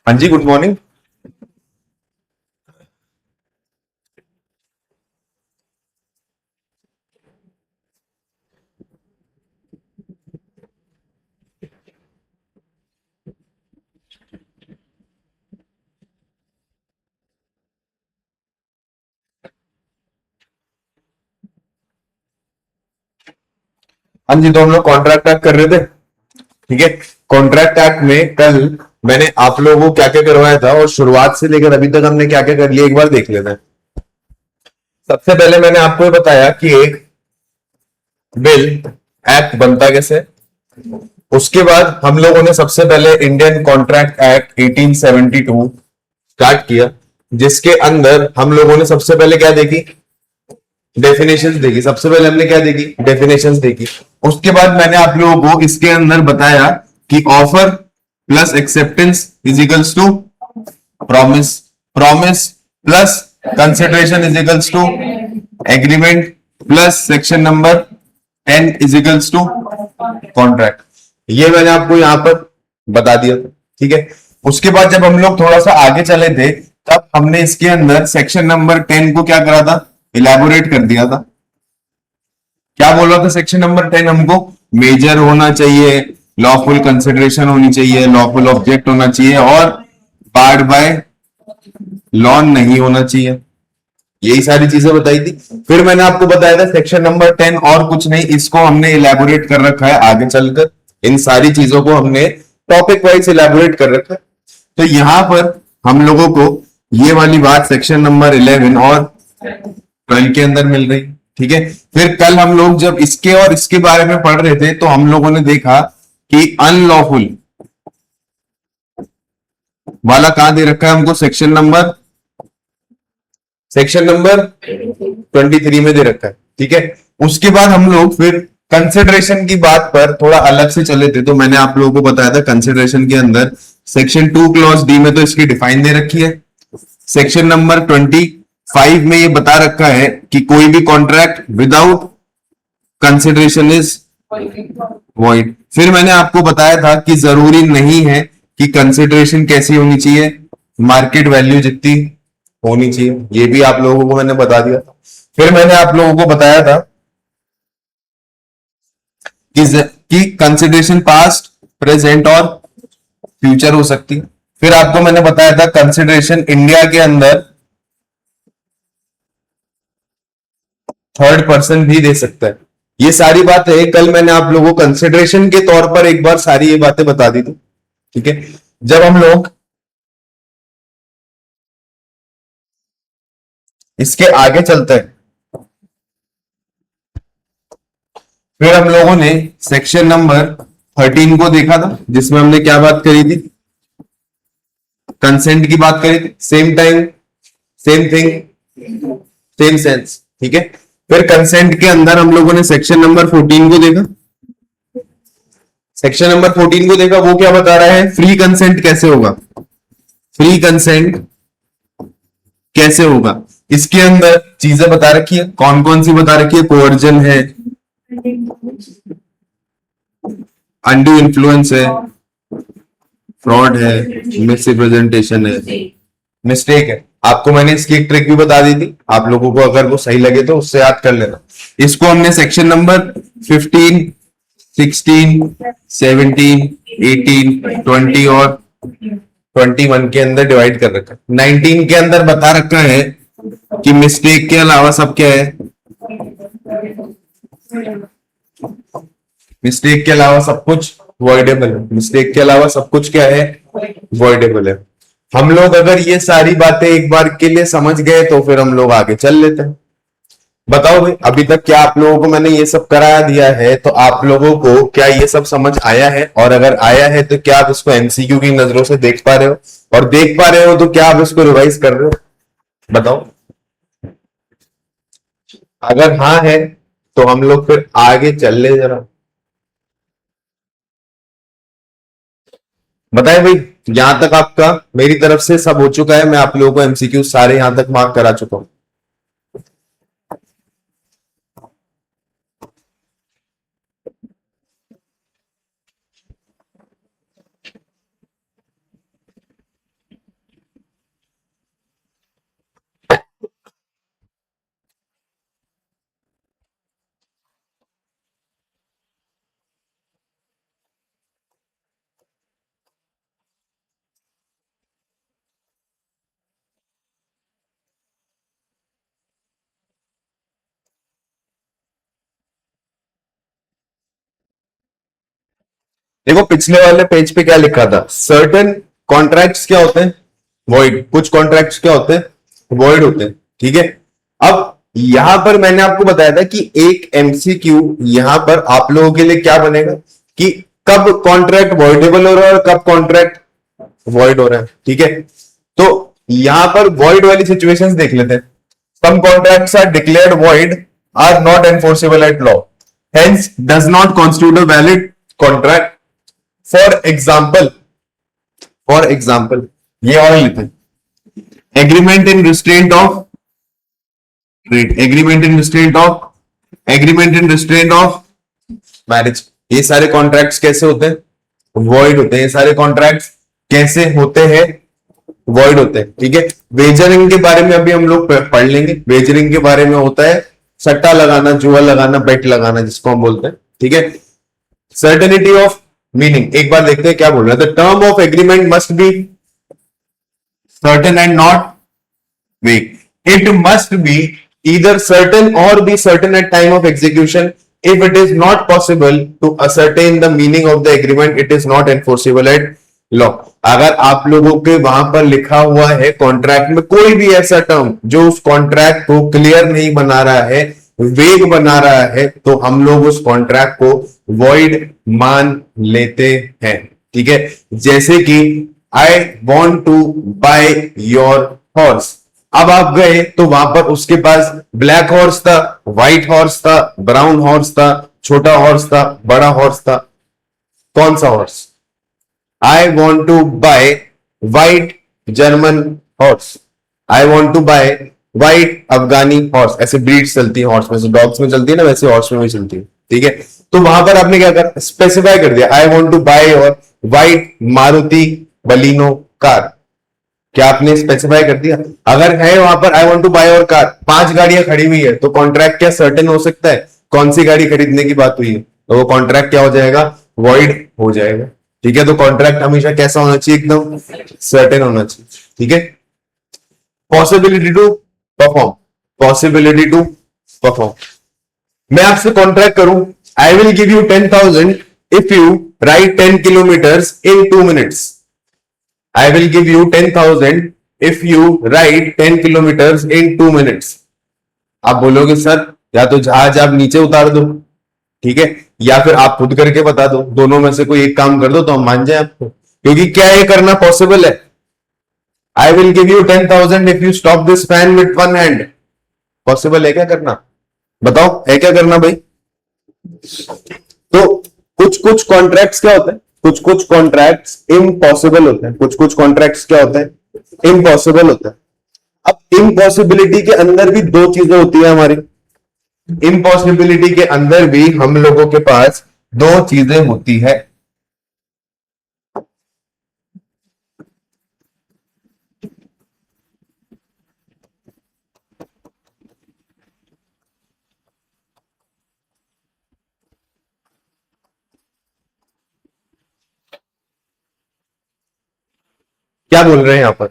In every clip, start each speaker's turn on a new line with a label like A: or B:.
A: हाँ जी, good morning. हाँ जी, तो हम लोग कॉन्ट्रैक्ट एक्ट कर रहे थे। ठीक है। कॉन्ट्रैक्ट एक्ट में कल मैंने आप लोगों को क्या क्या करवाया था और शुरुआत से लेकर अभी तक हमने क्या क्या कर लिया, एक बार देख लेते हैं। सबसे पहले मैंने आपको ये बताया कि एक बिल एक्ट बनता कैसे है। उसके बाद हम लोगों ने सबसे पहले इंडियन कॉन्ट्रैक्ट एक्ट 1872 स्टार्ट किया, जिसके अंदर हम लोगों ने सबसे पहले क्या देखी, डेफिनेशंस देखी। सबसे पहले हमने क्या देखी, डेफिनेशंस देखी। उसके बाद मैंने आप लोगों को इसके अंदर बताया कि offer plus acceptance is equals to promise, promise plus consideration is equals to agreement plus section number 10 is equals to contract. ये मैंने आपको यहां पर बता दिया था। ठीक है। उसके बाद जब हम लोग थोड़ा सा आगे चले थे, तब हमने इसके अंदर सेक्शन नंबर 10 को क्या करा था, इलेबोरेट कर दिया था। क्या बोल रहा था सेक्शन नंबर 10 हमको, मेजर होना चाहिए, लॉफुल कंसिडरेशन होनी चाहिए, लॉफुल ऑब्जेक्ट होना चाहिए और बार्ड बाय लॉन नहीं होना चाहिए। यही सारी चीजें बताई थी। फिर मैंने आपको बताया था सेक्शन नंबर 10 और कुछ नहीं, इसको हमने इलेबोरेट कर रखा है आगे चलकर। इन सारी चीजों को हमने टॉपिक वाइज इलेबोरेट कर रखा है। तो यहां पर हम लोगों को ये वाली बात सेक्शन नंबर 11 और 12 के अंदर मिल रही। ठीक है। फिर कल हम लोग जब इसके और इसके बारे में पढ़ रहे थे, तो हम लोगों ने देखा कि अनलॉफुल वाला कहां दे रखा है हमको, सेक्शन नंबर 23 में दे रखा है। ठीक है। उसके बाद हम लोग फिर कंसिडरेशन की बात पर थोड़ा अलग से चले थे, तो मैंने आप लोगों को बताया था कंसिडरेशन के अंदर सेक्शन 2 क्लॉज डी में तो इसकी डिफाइन दे रखी है। सेक्शन नंबर 25 में ये बता रखा है कि कोई भी contract without consideration is void. फिर मैंने आपको बताया था कि जरूरी नहीं है कि कंसिडरेशन कैसी होनी चाहिए, मार्केट वैल्यू जितनी होनी चाहिए। ये भी आप लोगों को मैंने बता दिया था। फिर मैंने आप लोगों को बताया था कि कंसिडरेशन पास्ट, प्रेजेंट और फ्यूचर हो सकती है। फिर आपको मैंने बताया था कंसिडरेशन इंडिया के अंदर थर्ड पर्सन भी दे सकता है। ये सारी बातें कल मैंने आप लोगों को कंसिडरेशन के तौर पर एक बार सारी ये बातें बता दी थी। ठीक है। जब हम लोग इसके आगे चलते हैं, फिर हम लोगों ने सेक्शन नंबर 13 को देखा था, जिसमें हमने क्या बात करी थी, कंसेंट की बात करी थी। Same time, same thing, same sense. ठीक है। फिर कंसेंट के अंदर हम लोगों ने सेक्शन नंबर 14 को देखा। सेक्शन नंबर 14 को देखा, वो क्या बता रहा है, फ्री कंसेंट कैसे होगा, फ्री कंसेंट कैसे होगा। इसके अंदर चीजें बता रखी है, कौन कौन सी बता रखी है, कोवर्जन है, अनड्यू इन्फ्लुएंस है, फ्रॉड है, मिस रिप्रेजेंटेशन है, मिस्टेक है। आपको मैंने इसकी एक ट्रिक भी बता दी थी, आप लोगों को अगर वो सही लगे तो उससे याद कर लेना। इसको हमने सेक्शन नंबर 15, 16, 17, 18, 20 और 21 के अंदर डिवाइड कर रखा है। 19 के अंदर बता रखा है कि मिस्टेक के अलावा सब क्या है, मिस्टेक के अलावा सब कुछ वॉइडेबल है। मिस्टेक के अलावा सब कुछ क्या है, वॉइडेबल है। हम लोग अगर ये सारी बातें एक बार के लिए समझ गए तो फिर हम लोग आगे चल लेते हैं। बताओ भाई, अभी तक क्या आप लोगों को मैंने ये सब करा दिया है, तो आप लोगों को क्या ये सब समझ आया है? और अगर आया है तो क्या आप इसको एमसीक्यू की नजरों से देख पा रहे हो? और देख पा रहे हो तो क्या आप इसको रिवाइज कर रहे हो? बताओ। अगर हाँ है तो हम लोग फिर आगे चल ले जरा। बताएं भाई। यहां तक आपका मेरी तरफ से सब हो चुका है, मैं आप लोगों को एमसीक्यू सारे यहां तक मार्क करा चुका हूं। देखो पिछले वाले पेज पे क्या लिखा था, सर्टेन कॉन्ट्रैक्ट्स क्या होते हैं, वॉइड, कुछ कॉन्ट्रैक्ट्स क्या होते हैं, वॉइड होते हैं, ठीक है। अब यहां पर मैंने आपको बताया था कि एक एमसीक्यू यहां पर आप लोगों के लिए क्या बनेगा कि कब कॉन्ट्रैक्ट वॉइडेबल हो रहा है और कब कॉन्ट्रैक्ट वॉइड हो रहा है, ठीक है। तो यहां पर वॉइड वाली सिचुएशंस देख लेते हैं। Some contracts are declared void, are not enforceable at law, hence does not constitute a valid contract. For example ये और लेते हैं, agreement in restraint of trade, agreement in restraint of marriage, ये सारे कॉन्ट्रैक्ट्स कैसे होते हैं, वॉइड होते हैं। ये सारे कॉन्ट्रैक्ट्स कैसे होते हैं, वॉइड होते हैं, ठीक है। वेजरिंग के बारे में अभी हम लोग पढ़ लेंगे। वेजरिंग के बारे में होता है सट्टा लगाना, जुआ लगाना, बेट लगाना, जिसको हम बोलते हैं, ठीक है। सर्टेनिटी ऑफ मीनिंग एक बार देखते हैं क्या बोल रहा है। The term of agreement must be certain and not weak. It must be either certain or be certain at time of execution. If it is not possible to ascertain the meaning of the agreement, it is not enforceable at law. अगर आप लोगों के वहां पर लिखा हुआ है contract में कोई भी ऐसा टर्म जो उस कॉन्ट्रैक्ट को क्लियर नहीं बना रहा है, वेग बना रहा है, तो हम लोग उस कॉन्ट्रैक्ट को वॉइड मान लेते हैं, ठीक है। जैसे कि I want to buy your horse, अब आप गए तो वहां पर उसके पास ब्लैक हॉर्स था, व्हाइट हॉर्स था, ब्राउन हॉर्स था, छोटा हॉर्स था, बड़ा हॉर्स था, कौन सा horse? I want to buy white German horse, I want to buy white Afghani horse. ऐसे ब्रीड्स चलती है हॉर्स में, से डॉग्स में चलती है ना, वैसे हॉर्स में भी चलती है, ठीक है। तो वहां पर आपने क्या करा, स्पेसिफाई कर दिया, आई वॉन्ट टू बाय और व्हाइट मारुति बलिनो कार। क्या आपने स्पेसिफाई कर दिया? अगर है वहां पर आई वांट टू बाय और कार, 5 गाड़ियां खड़ी हुई है, तो कॉन्ट्रैक्ट क्या सर्टेन हो सकता है? कौन सी गाड़ी खरीदने की बात हुई है, तो वो कॉन्ट्रैक्ट क्या हो जाएगा, वॉइड हो जाएगा, ठीक है। तो कॉन्ट्रैक्ट हमेशा कैसा होना चाहिए, एकदम सर्टेन होना चाहिए, ठीक है। Possibility to perform, possibility to perform, मैं आपसे कॉन्ट्रैक्ट करूं, I will give you 10,000 if you ride 10 kilometers in 2 minutes. I will give you 10,000 if you ride 10 kilometers in 2 minutes. आप बोलोगे सर या तो जहाज आप नीचे उतार दो, ठीक है, या फिर आप खुद करके बता दो, दोनों में से कोई एक काम कर दो तो हम मान जाए आपको, क्योंकि क्या ये करना पॉसिबल है? I will give you 10,000 if you stop this fan with one hand. Possible है क्या करना? बताओ है क्या करना भाई? तो कुछ कुछ कॉन्ट्रैक्ट्स क्या होते हैं, कुछ कुछ कॉन्ट्रैक्ट्स इम्पॉसिबल होते हैं, कुछ कुछ कॉन्ट्रैक्ट्स क्या होते हैं, इम्पॉसिबल होते हैं। अब इम्पॉसिबिलिटी के अंदर भी 2 चीजें होती है हमारी, इम्पॉसिबिलिटी के अंदर भी हम लोगों के पास 2 चीजें होती है। क्या बोल रहे हैं यहां पर?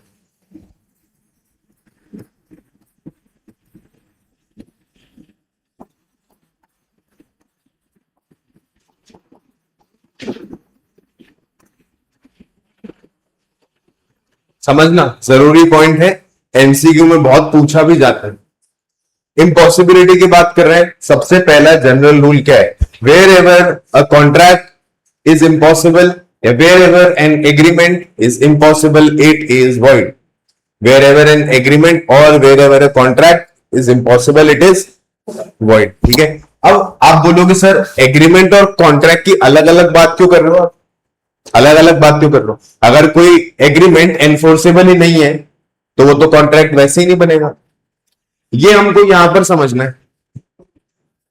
A: समझना जरूरी पॉइंट है, एमसीक्यू में बहुत पूछा भी जाता है। इम्पॉसिबिलिटी की बात कर रहे हैं, सबसे पहला जनरल रूल क्या है, wherever a contract is impossible, wherever an agreement is impossible, it is void. Wherever an agreement or wherever a contract is impossible, it is void. ठीक है। अब आप बोलोगे सर एग्रीमेंट और कॉन्ट्रैक्ट की अलग अलग बात क्यों कर रहे हो आप, अलग अलग बात क्यों कर रहे हो? अगर कोई एग्रीमेंट एनफोर्सेबल ही नहीं है तो वो तो कॉन्ट्रैक्ट वैसे ही नहीं बनेगा। ये हमको यहां पर समझना है।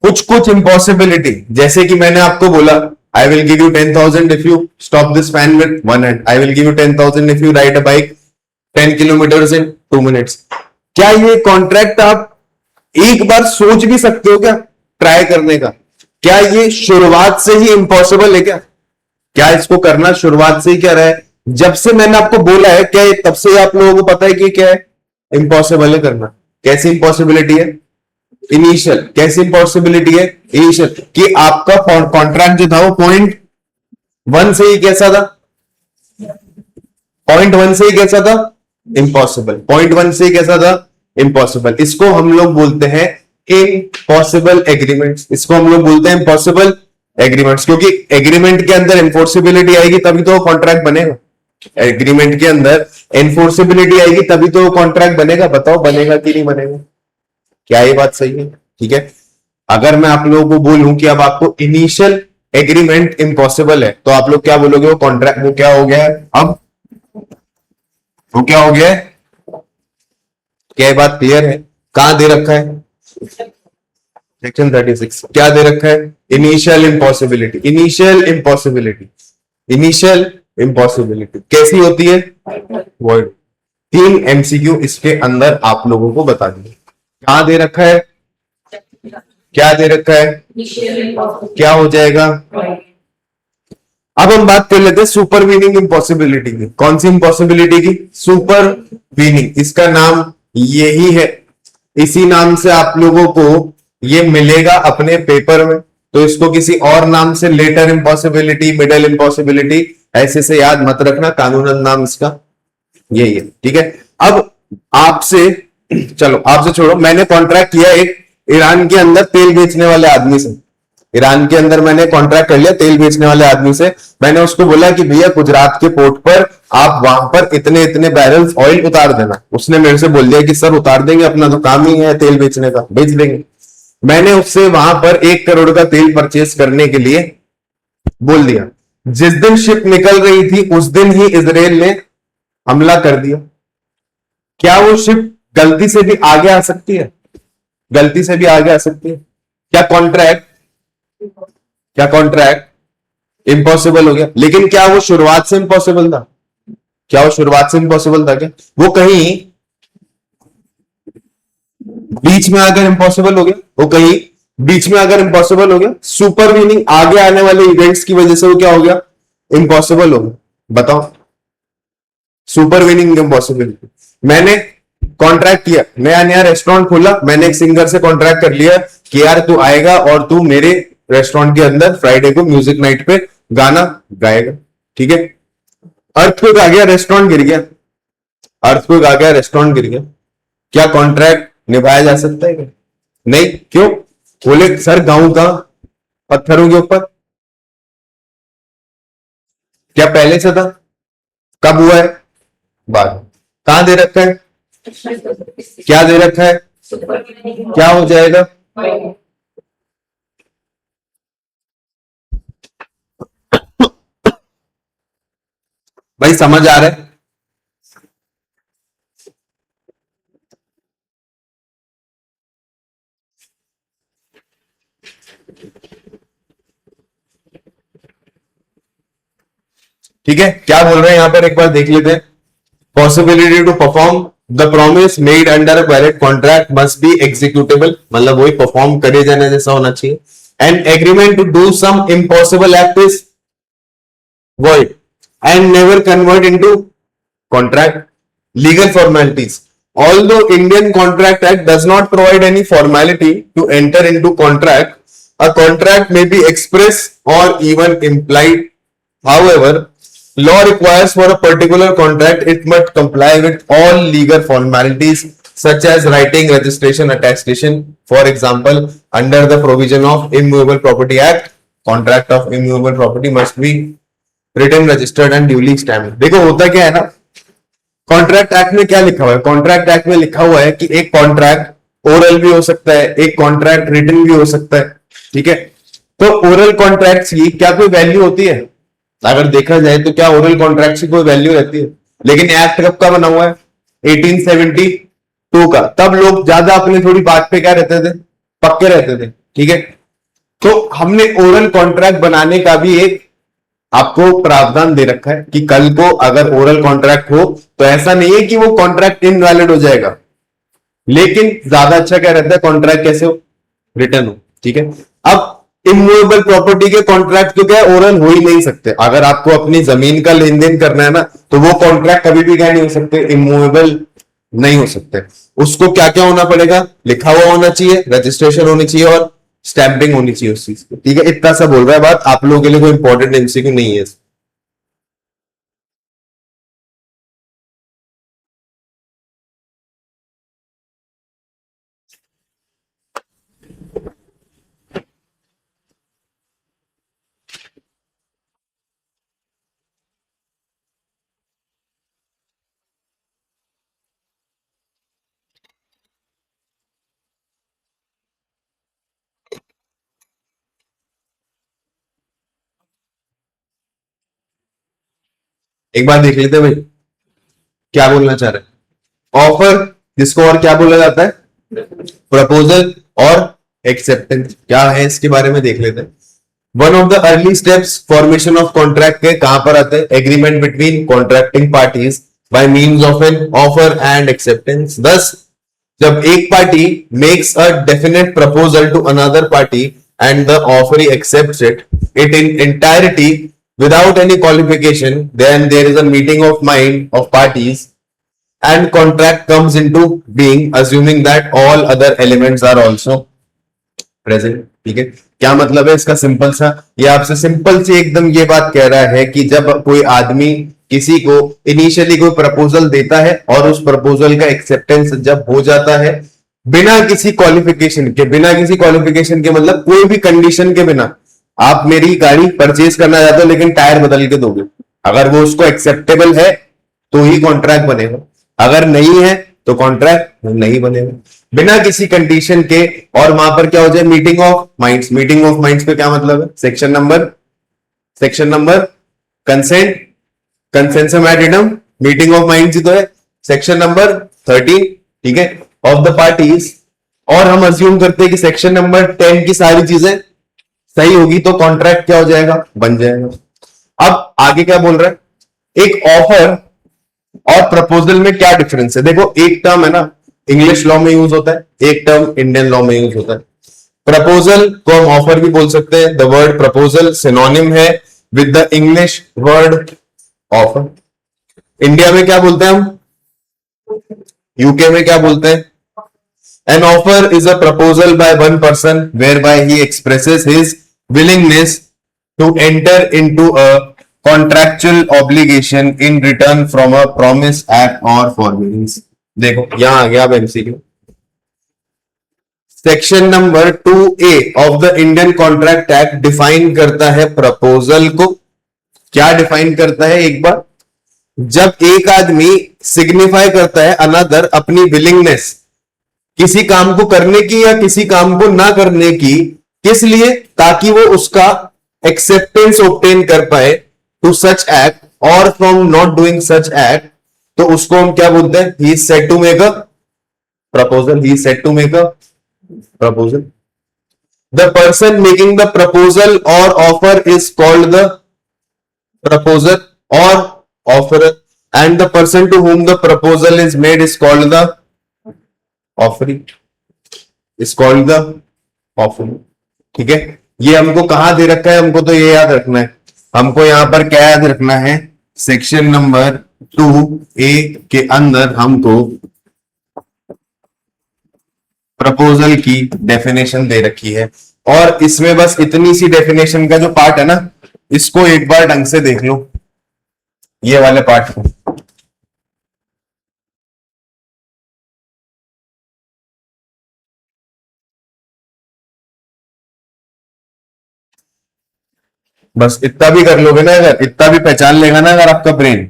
A: कुछ कुछ इम्पॉसिबिलिटी, जैसे कि मैंने आपको बोला I will give you 10,000 if you stop this fan with one hand. I will give you 10,000 if you ride a bike 10 kilometers in 2 minutes. क्या ये कॉन्ट्रैक्ट आप एक बार सोच भी सकते हो क्या ट्राई करने का? क्या ये शुरुआत से ही इम्पॉसिबल है क्या? क्या इसको करना शुरुआत से ही क्या रहा है? जब से मैंने आपको बोला है क्या, तब से आप लोगों को पता है कि क्या है इम्पॉसिबल है करना? कैसी इम्पॉसिबिलिटी है? इनिशियल। कैसी इम्पॉसिबिलिटी है? इनिशियल, कि आपका कॉन्ट्रैक्ट जो था वो पॉइंट वन से ही कैसा था, पॉइंट वन से ही कैसा था, इम्पॉसिबल। पॉइंट वन से ही कैसा था, इम्पॉसिबल। इसको हम लोग बोलते हैं इम्पॉसिबल एग्रीमेंट्स, इसको हम लोग बोलते हैं इम्पॉसिबल एग्रीमेंट्स, क्योंकि एग्रीमेंट के अंदर एनफोर्सिबिलिटी आएगी तभी तो कॉन्ट्रैक्ट बनेगा। एग्रीमेंट के अंदर एनफोर्सिबिलिटी आएगी तभी तो कॉन्ट्रैक्ट बनेगा। बताओ बनेगा कि नहीं बनेगा, क्या ये बात सही है? ठीक है। अगर मैं आप लोगों को बोलूं कि अब आपको इनिशियल एग्रीमेंट इम्पॉसिबल है, तो आप लोग क्या बोलोगे, वो कॉन्ट्रैक्ट, वो क्या हो गया है, अब वो क्या हो गया है? क्या ये बात क्लियर है? कहां दे रखा है, सेक्शन 36 क्या दे रखा है, initial impossibility. Initial impossibility, initial impossibility कैसी होती है, वॉइड। 3 एमसीक्यू इसके अंदर आप लोगों को बता दिए। कहां दे रखा है, क्या दे रखा है, क्या हो जाएगा। अब हम बात कर लेते हैं सुपरवीनिंग इम्पॉसिबिलिटी की। कौन सी इम्पॉसिबिलिटी की, सुपरवीनिंग। इसका नाम यही है, इसी नाम से आप लोगों को ये मिलेगा अपने पेपर में। तो इसको किसी और नाम से लेटर इम्पॉसिबिलिटी, मिडल इम्पॉसिबिलिटी ऐसे से याद मत रखना, कानूनन नाम इसका यही है। ठीक है। अब आपसे, चलो आपसे छोड़ो, मैंने कॉन्ट्रैक्ट किया एक ईरान के अंदर तेल बेचने वाले आदमी से। ईरान के अंदर मैंने कॉन्ट्रैक्ट कर लिया तेल बेचने वाले आदमी से। मैंने उसको बोला कि भैया गुजरात के पोर्ट पर आप वहां पर इतने इतने बैरल्स ऑयल उतार देना। उसने मेरे से बोल दिया कि सर उतार देंगे, अपना तो काम ही है तेल बेचने का, बेच देंगे। मैंने उससे वहां पर 1 करोड़ का तेल परचेस करने के लिए बोल दिया। जिस दिन शिप निकल रही थी उस दिन ही इजराइल ने हमला कर दिया। क्या वो शिप गलती से भी आगे आ सकती है, गलती से भी आगे आ सकती है? क्या कॉन्ट्रैक्ट इम्पॉसिबल हो गया? लेकिन क्या वो शुरुआत से इम्पॉसिबल था, क्या वो शुरुआत से इम्पॉसिबल था? क्या वो कहीं बीच में आकर इम्पॉसिबल हो गया? वो कहीं बीच में आकर इम्पॉसिबल हो गया? सुपरवीनिंग आगे आने वाले इवेंट्स की वजह से वो क्या हो गया, इम्पॉसिबल हो गया। बताओ, सुपरवीनिंग इम्पॉसिबिलिटी। मैंने कॉन्ट्रैक्ट किया, नया नया रेस्टोरेंट खोला, मैंने एक सिंगर से कॉन्ट्रैक्ट कर लिया कि यार तू आएगा और तू मेरे रेस्टोरेंट के अंदर फ्राइडे को म्यूजिक नाइट पे गाना गाएगा। ठीक है। अर्थक्वेक आ गया, रेस्टोरेंट गिर गया, अर्थक्वेक आ गया, रेस्टोरेंट गिर गया। क्या कॉन्ट्रैक्ट निभाया जा सकता है क्या? नहीं। क्यों? बोले सर गांव का पत्थरों के ऊपर। क्या पहले से था? कब हुआ है? बाद। कहां दे रखा है, क्या दे रखा है, क्या हो जाएगा? भाई समझ आ रहा है? ठीक है। क्या बोल रहे हैं यहां पर, एक बार देख लेते हैं। Possibility to perform the promise made under a valid contract must be executable, मतलब वही परफॉर्म करे जाने जैसा होना चाहिए। And agreement to do some impossible act is void and never convert into contract. Legal formalities. Although Indian Contract Act does not provide any formality to enter into contract, a contract may be express or even implied. However, law requires for a particular contract it must comply with all legal formalities such as writing, registration, attestation. For example, under the provision of Immovable Property Act, contract of immovable property must be written, registered and duly stamped. देखो होता क्या है ना, contract act में क्या लिखा हुआ है, कॉन्ट्रैक्ट एक्ट में लिखा हुआ है कि एक कॉन्ट्रैक्ट ओरल भी हो सकता है, एक कॉन्ट्रैक्ट रिटन भी हो सकता है। ठीक है। तो ओरल कॉन्ट्रैक्ट की क्या कोई वैल्यू होती है? अगर देखा जाए तो क्या ओरल कॉन्ट्रैक्ट की कोई वैल्यू रहती है? लेकिन एक्ट कब का बना हुआ है, 1872 का। तब लोग ज्यादा अपनी थोड़ी बात पे क्या रहते थे, पक्के रहते थे। ठीक है। तो हमने ओरल कॉन्ट्रैक्ट बनाने का भी एक आपको प्रावधान दे रखा है कि कल को अगर ओरल कॉन्ट्रैक्ट हो तो ऐसा नहीं है कि वो कॉन्ट्रैक्ट इनवैलिड हो जाएगा, लेकिन ज्यादा अच्छा क्या रहता है, कॉन्ट्रैक्ट कैसे हो, रिटर्न हो। ठीक है। अब इमूवेबल प्रॉपर्टी के कॉन्ट्रैक्ट तो क्या ओरल हो ही नहीं सकते। अगर आपको अपनी जमीन का लेन देन करना है ना, तो वो कॉन्ट्रैक्ट कभी भी क्या नहीं हो सकते, इमूवेबल नहीं हो सकते। उसको क्या क्या होना पड़ेगा, लिखा हुआ होना चाहिए, रजिस्ट्रेशन होनी चाहिए और स्टैंपिंग होनी चाहिए उस चीज की, ठीक है। इतना सा बोल रहा है बात, आप लोगों के लिए कोई इंपॉर्टेंट एमसीक्यू नहीं है। एक बार देख लेते हैं भाई क्या बोलना चाह रहे हैं। ऑफर, जिसको और क्या बोला जाता है, प्रपोजल और एक्सेप्टेंस, क्या है इसके बारे में देख लेते हैं। One of the early steps formation of contract के कहां पर आते हैं, agreement between contracting parties by means of an offer and acceptance. thus जब एक party makes a definite proposal to another party and the offer accepts it in entirety without any qualification, then there is a meeting of mind of parties and contract comes into being, assuming that all other elements are also present। ठीक है, क्या मतलब है इसका? Simple सा, ये आपसे simple सी एकदम ये बात कह रहा है कि जब कोई आदमी किसी को इनिशियली कोई प्रपोजल देता है और उस प्रपोजल का एक्सेप्टेंस जब हो जाता है बिना किसी क्वालिफिकेशन के, बिना किसी क्वालिफिकेशन के मतलब कोई भी कंडीशन के बिना, आप मेरी गाड़ी परचेज करना चाहते हो लेकिन टायर बदल के दोगे, अगर वो उसको एक्सेप्टेबल है तो ही कॉन्ट्रैक्ट बनेगा, अगर नहीं है तो कॉन्ट्रैक्ट नहीं बनेगा, बिना किसी कंडीशन के। और वहां पर क्या हो जाए, meeting of minds. Meeting of minds पे क्या मतलब है, section number consent, consensus ad idem, meeting of minds ही तो है, सेक्शन नंबर 13, ठीक है, ऑफ द पार्टीज। और हम अज्यूम करते हैं कि सेक्शन नंबर 10 की सारी चीजें सही होगी तो कॉन्ट्रैक्ट क्या हो जाएगा, बन जाएगा। अब आगे क्या बोल रहा है, एक ऑफर और प्रपोजल में क्या डिफरेंस है। देखो एक टर्म है ना इंग्लिश लॉ में यूज होता है, एक टर्म इंडियन लॉ में यूज होता है। प्रपोजल को हम ऑफर भी बोल सकते हैं, द वर्ड प्रपोजल सिनोनिम है with the English word offer. India में क्या बोलते हैं हम, यूके में क्या बोलते हैं, an offer is a proposal by one person whereby he expresses his willingness to enter into a contractual obligation in return from a promise act or forbearance। देखो यहां आ गया अब MCQ. Section number 2A of the Indian contract act define करता है proposal को। क्या define करता है एक बार, जब एक आदमी सिग्निफाई करता है अनदर अपनी विलिंगनेस किसी काम को करने की या किसी काम को ना करने की, किस लिए, ताकि वो उसका एक्सेप्टेंस ऑब्टेन कर पाए to such act or from not doing such act, तो उसको हम क्या बोलते हैं, he is said to make a proposal, he is said to make a proposal. The person making the proposal or offer is called the proposal or offer, and the person to whom the proposal is made is called the offering, is called the offering. ठीक है, ये हमको कहां दे रखा है, हमको तो ये याद रखना है, हमको यहां पर क्या याद रखना है, सेक्शन नंबर 2A के अंदर हमको प्रपोजल की डेफिनेशन दे रखी है। और इसमें बस इतनी सी डेफिनेशन का जो पार्ट है ना, इसको एक बार ढंग से देख लो, ये वाले पार्ट को। बस इतना भी कर लोगे ना, अगर इतना भी पहचान लेगा ना अगर आपका ब्रेन,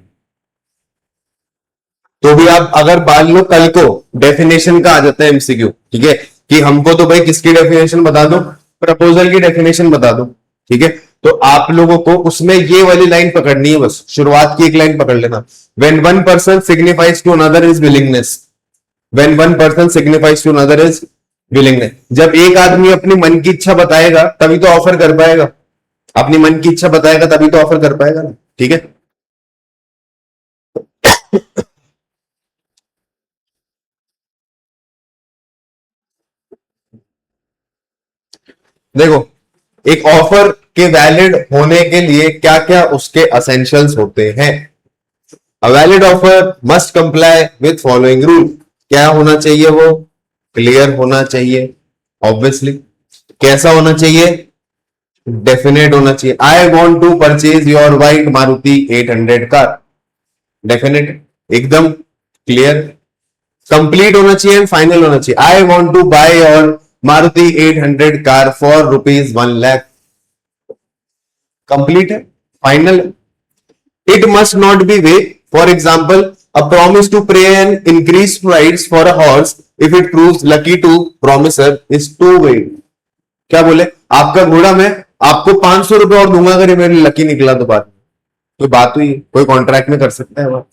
A: तो भी आप अगर मान लो कल को डेफिनेशन का आ जाता है एमसीक्यू, ठीक है, कि हमको तो भाई किसकी डेफिनेशन बता दो, प्रपोजल की डेफिनेशन बता दो, ठीक है, तो आप लोगों को उसमें ये वाली लाइन पकड़नी है, बस शुरुआत की एक लाइन पकड़ लेना, when one person signifies to another is willingness, when one person signifies to another is willingness. जब एक आदमी अपनी मन की इच्छा बताएगा तभी तो ऑफर कर पाएगा, अपनी मन की इच्छा बताएगा तभी तो ऑफर कर पाएगा ना, ठीक है। देखो एक ऑफर के वैलिड होने के लिए क्या क्या उसके असेंशियल्स होते हैं। A valid offer must comply with following rule, क्या होना चाहिए, वो क्लियर होना चाहिए ऑब्वियसली, कैसा होना चाहिए? डेफिनेट होना चाहिए। I want to purchase your white Maruti 800 car, definite, एकदम क्लियर, कंप्लीट होना चाहिए एंड फाइनल होना चाहिए। I want to buy your Maruti 800 car for ₹1,00,000, complete है, final. It must not be vague, for example a promise to pay an increase price for a horse if it proves lucky to promiser is too vague. क्या बोले? आपका घोड़ा मैं आपको 500 रुपए और दूंगा अगर ये मेरे लकी निकला तो बात, कोई बात हुई, कोई कॉन्ट्रैक्ट में कर सकता है बात।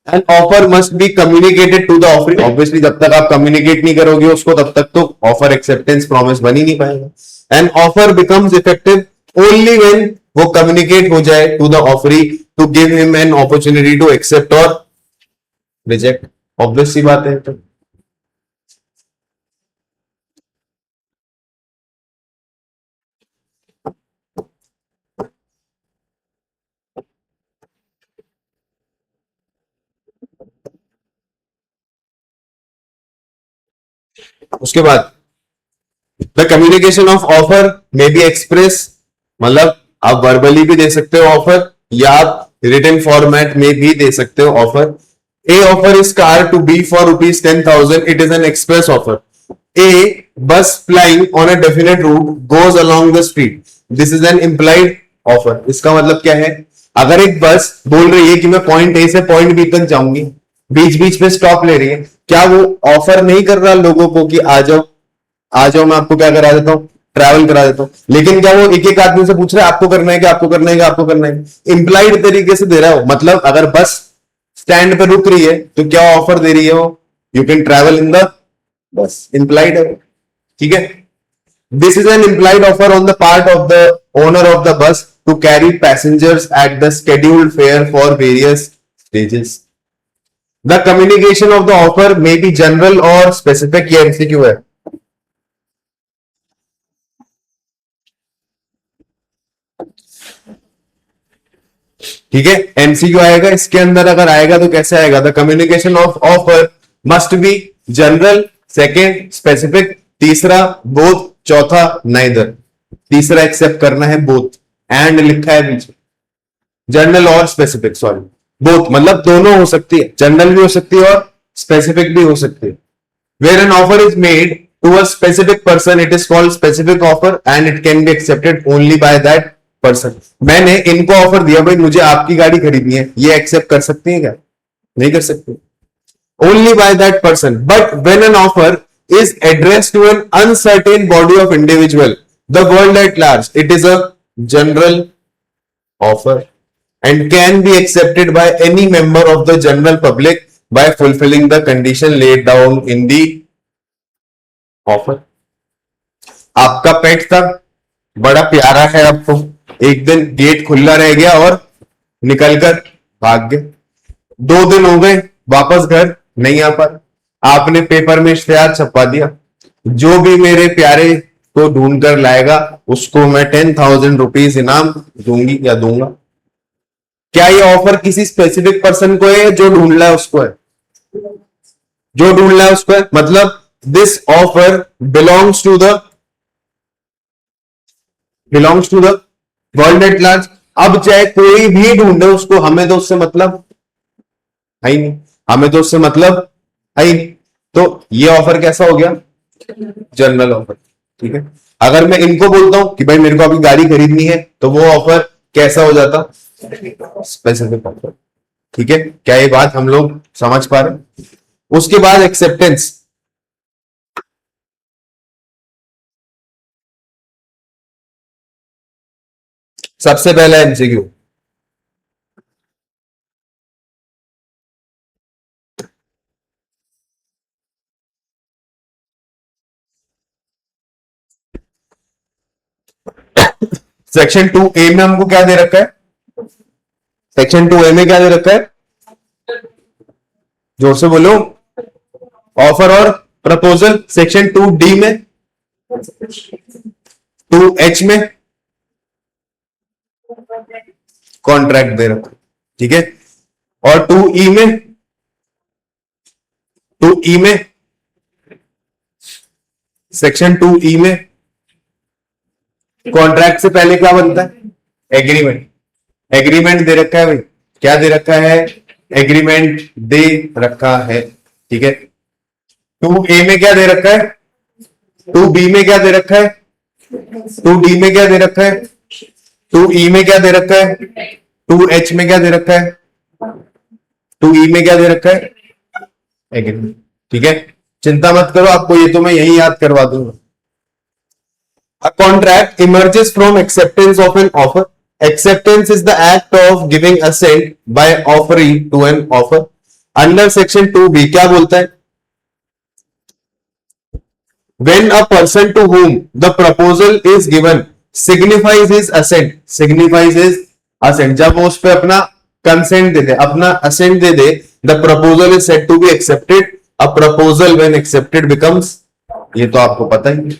A: An offer must be communicated to the offer, obviously जब तक आप कम्युनिकेट नहीं करोगे उसको तब तक तो ऑफर एक्सेप्टेंस प्रॉमिस बन ही नहीं पाएगा। An offer becomes effective only when वो कम्युनिकेट हो जाए to the offeree to give him an opportunity to accept or reject, obvious सी बात है। तो उसके बाद the communication of offer may be express, मतलब आप वर्बली भी दे सकते हो ऑफर या आप रिटन फॉर्मेट में भी दे सकते हो offer. A offer is car to be for ₹10,000, it is an express offer. A bus flying on a definite route goes along the street, this is an implied offer. इसका मतलब क्या है? अगर एक बस बोल रही है कि मैं पॉइंट ए से पॉइंट बी तक जाऊंगी, बीच बीच पे स्टॉप ले रही है, क्या वो ऑफर नहीं कर रहा लोगों को कि आ जाओ आ जाओ, मैं आपको क्या करा देता हूँ, ट्रैवल करा देता हूं। लेकिन क्या वो एक एक आदमी से पूछ रहा है आपको करना है क्या, आपको करना है क्या, आपको करना है? इंप्लाइड तरीके से दे रहा है। मतलब अगर बस स्टैंड पे रुक रही है तो क्या ऑफर दे रही है वो? You can travel in the bus, implied है, ठीक है। This is an implied offer on the part of the owner of the bus to carry passengers at the scheduled fare for various stages. The communication of the offer may be general or specific, ये MCQ है। ठीक है, MCQ आएगा इसके अंदर, अगर आएगा तो कैसे आएगा? The communication of offer must B general, second specific, तीसरा बोथ, चौथा नाइदर, तीसरा एक्सेप्ट करना है बोथ, एंड लिखा है बीच में, general or specific, sorry both मतलब दोनों हो सकती है, जनरल भी हो सकती है और स्पेसिफिक भी हो सकती है। Where an offer is made to a specific person it is called specific offer and it can be accepted only by that person. मैंने इनको ऑफर दिया भाई मुझे आपकी गाड़ी खरीदनी है, ये एक्सेप्ट कर सकती है क्या? नहीं कर सकते, only by that person. But when an offer is addressed to an uncertain body of individual, the world at large, it is a general offer and can be accepted by any member of the general public by fulfilling the condition laid down in the offer। आपका पेट था, बड़ा प्यारा है आपको, एक दिन gate खुला रह गया और निकलकर भाग गए, 2 दिन हो गए वापस घर नहीं आ पाए, आपने पेपर में इश्तेहार छपवा दिया, जो भी मेरे प्यारे को ढूंढ कर लाएगा उसको मैं 10,000 रुपीज इनाम दूंगी या दूंगा। क्या ये ऑफर किसी स्पेसिफिक पर्सन को है, जो ढूंढ रहा है उसको है? जो ढूंढ रहा है उसको है, मतलब this offer belongs to the world at large. अब चाहे कोई भी ढूंढे उसको, हमें तो उससे मतलब है ही नहीं, हमें तो उससे मतलब है ही नहीं। तो ये ऑफर कैसा हो गया? जनरल ऑफर, ठीक है। अगर मैं इनको बोलता हूं कि भाई मेरे को अभी गाड़ी खरीदनी है तो वो ऑफर कैसा हो जाता? स्पेसिफिक ऑफर, ठीक है। क्या ये बात हम लोग समझ पा रहे हैं? उसके बाद एक्सेप्टेंस, सबसे पहला एमसीक्यू, सेक्शन 2A में हमको क्या दे रखा है? सेक्शन 2A में क्या दे रखा है? जोर से बोलो, ऑफर और प्रपोजल। सेक्शन 2D में, 2H में कॉन्ट्रैक्ट दे रखा है, ठीक है। और 2E में, 2E में, सेक्शन 2E में कॉन्ट्रैक्ट से पहले क्या बनता है? एग्रीमेंट। एग्रीमेंट दे रखा है भाई, क्या दे रखा है? एग्रीमेंट दे रखा है, ठीक है। 2A में क्या दे रखा है? 2B में क्या दे रखा है? 2D में क्या दे रखा है? 2E में क्या दे रखा है? 2H में क्या दे रखा है? 2E में क्या दे रखा है? एग्रीमेंट, ठीक है। चिंता मत करो, आपको ये तो मैं यही याद करवा दूंगा। A contract emerges from acceptance of an offer. Acceptance is the act of giving assent by offeree to an offer. Under section 2B क्या बोलता है? When a person to whom the proposal is given signifies his assent, signifies his assent, जब वो उस पर अपना consent दे दे, अपना असेंट दे दे, the proposal is said to be accepted. A proposal when accepted becomes, ये तो आपको पता ही,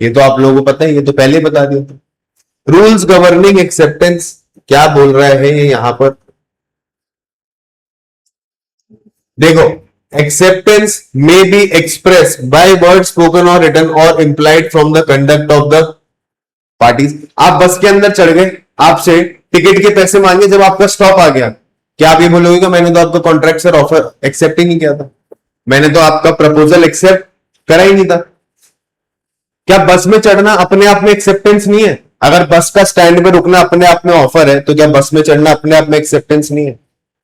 A: ये तो आप लोगों को पता है, ये तो पहले बता दिया था। रूल्स गवर्निंग एक्सेप्टेंस क्या बोल रहा है ये यहां पर? देखो, acceptance may be express by word spoken और रिटन और implied from the conduct of the parties. आप बस के अंदर चढ़ गए, आपसे टिकट के पैसे मांगे, जब आपका स्टॉप आ गया, क्या आप ये बोलोगे कि मैंने तो आपका कॉन्ट्रैक्ट सर ऑफर एक्सेप्ट ही नहीं किया था, मैंने तो आपका प्रपोजल एक्सेप्ट करा ही नहीं था? क्या बस में चढ़ना अपने आप में एक्सेप्टेंस नहीं है? अगर बस का स्टैंड में रुकना अपने आप में ऑफर है, तो क्या बस में चढ़ना अपने आप में एक्सेप्टेंस नहीं है?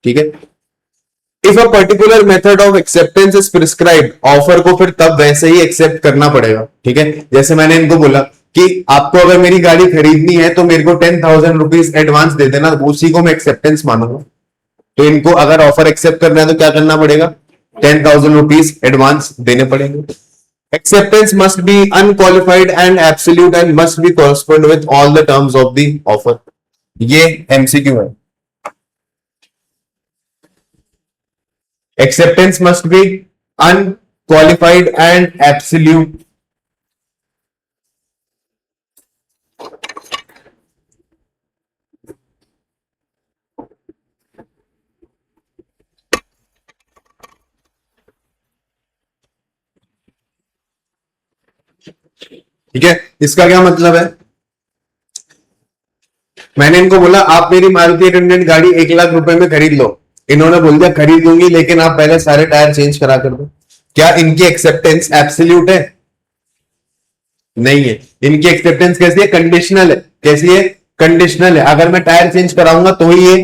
A: ठीक है। If a particular method of acceptance is prescribed, offer को फिर तब वैसे ही एक्सेप्ट करना पड़ेगा, ठीक है। जैसे मैंने इनको बोला कि आपको अगर मेरी गाड़ी खरीदनी है तो मेरे को 10,000 रुपीज एडवांस दे देना, उसी को मैं एक्सेप्टेंस मानूंगा। तो इनको अगर ऑफर एक्सेप्ट करना है तो क्या करना पड़ेगा? 10,000 रुपीज एडवांस देने पड़ेंगे। Acceptance must be unqualified and absolute and must be correspond with all the terms of the offer. ये MCQ है। Acceptance must be unqualified and absolute. ठीक है, इसका क्या मतलब है? मैंने इनको बोला आप मेरी मारुति 800 गाड़ी 1 लाख रुपए में खरीद लो, इन्होंने बोल दिया खरीद लूंगी लेकिन आप पहले सारे टायर चेंज करा कर दो। क्या इनकी एक्सेप्टेंस एब्सोल्यूट है? नहीं है। इनकी एक्सेप्टेंस कैसी है? कंडीशनल है। कैसी है? कंडीशनल है। अगर मैं टायर चेंज कराऊंगा तो ही ये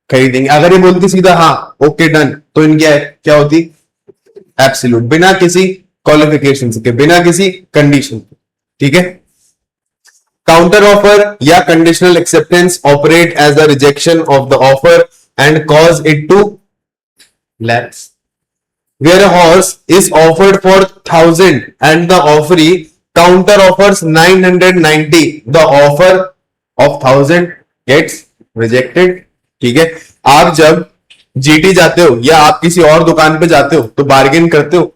A: खरीदेंगे। अगर ये बोलती सीधा हाँ ओके डन, तो इनकी क्या होती? एब्सोल्यूट, बिना किसी क्वालिफिकेशन के, बिना किसी कंडीशन के, ठीक है। काउंटर ऑफर या conditional acceptance operate as a rejection of the offer and cause it to lapse. Where a horse is offered for 1,000 and the offeree counter offers 990, the offer of 1,000 gets rejected. ठीक है। आप जब GT जाते हो या आप किसी और दुकान पे जाते हो तो बार्गेन करते हो,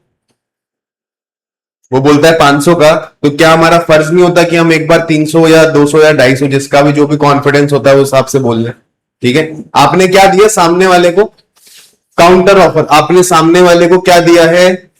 A: वो बोलता है 500 का, तो क्या हमारा फर्ज नहीं होता कि हम एक बार 300 या 200 या 250, जिसका भी जो भी कॉन्फिडेंस होता है उस हिसाब से बोल रहे? ठीक है। आपने क्या दिया सामने वाले को? Counter offer. आपने सामने वाले को क्या दिया है?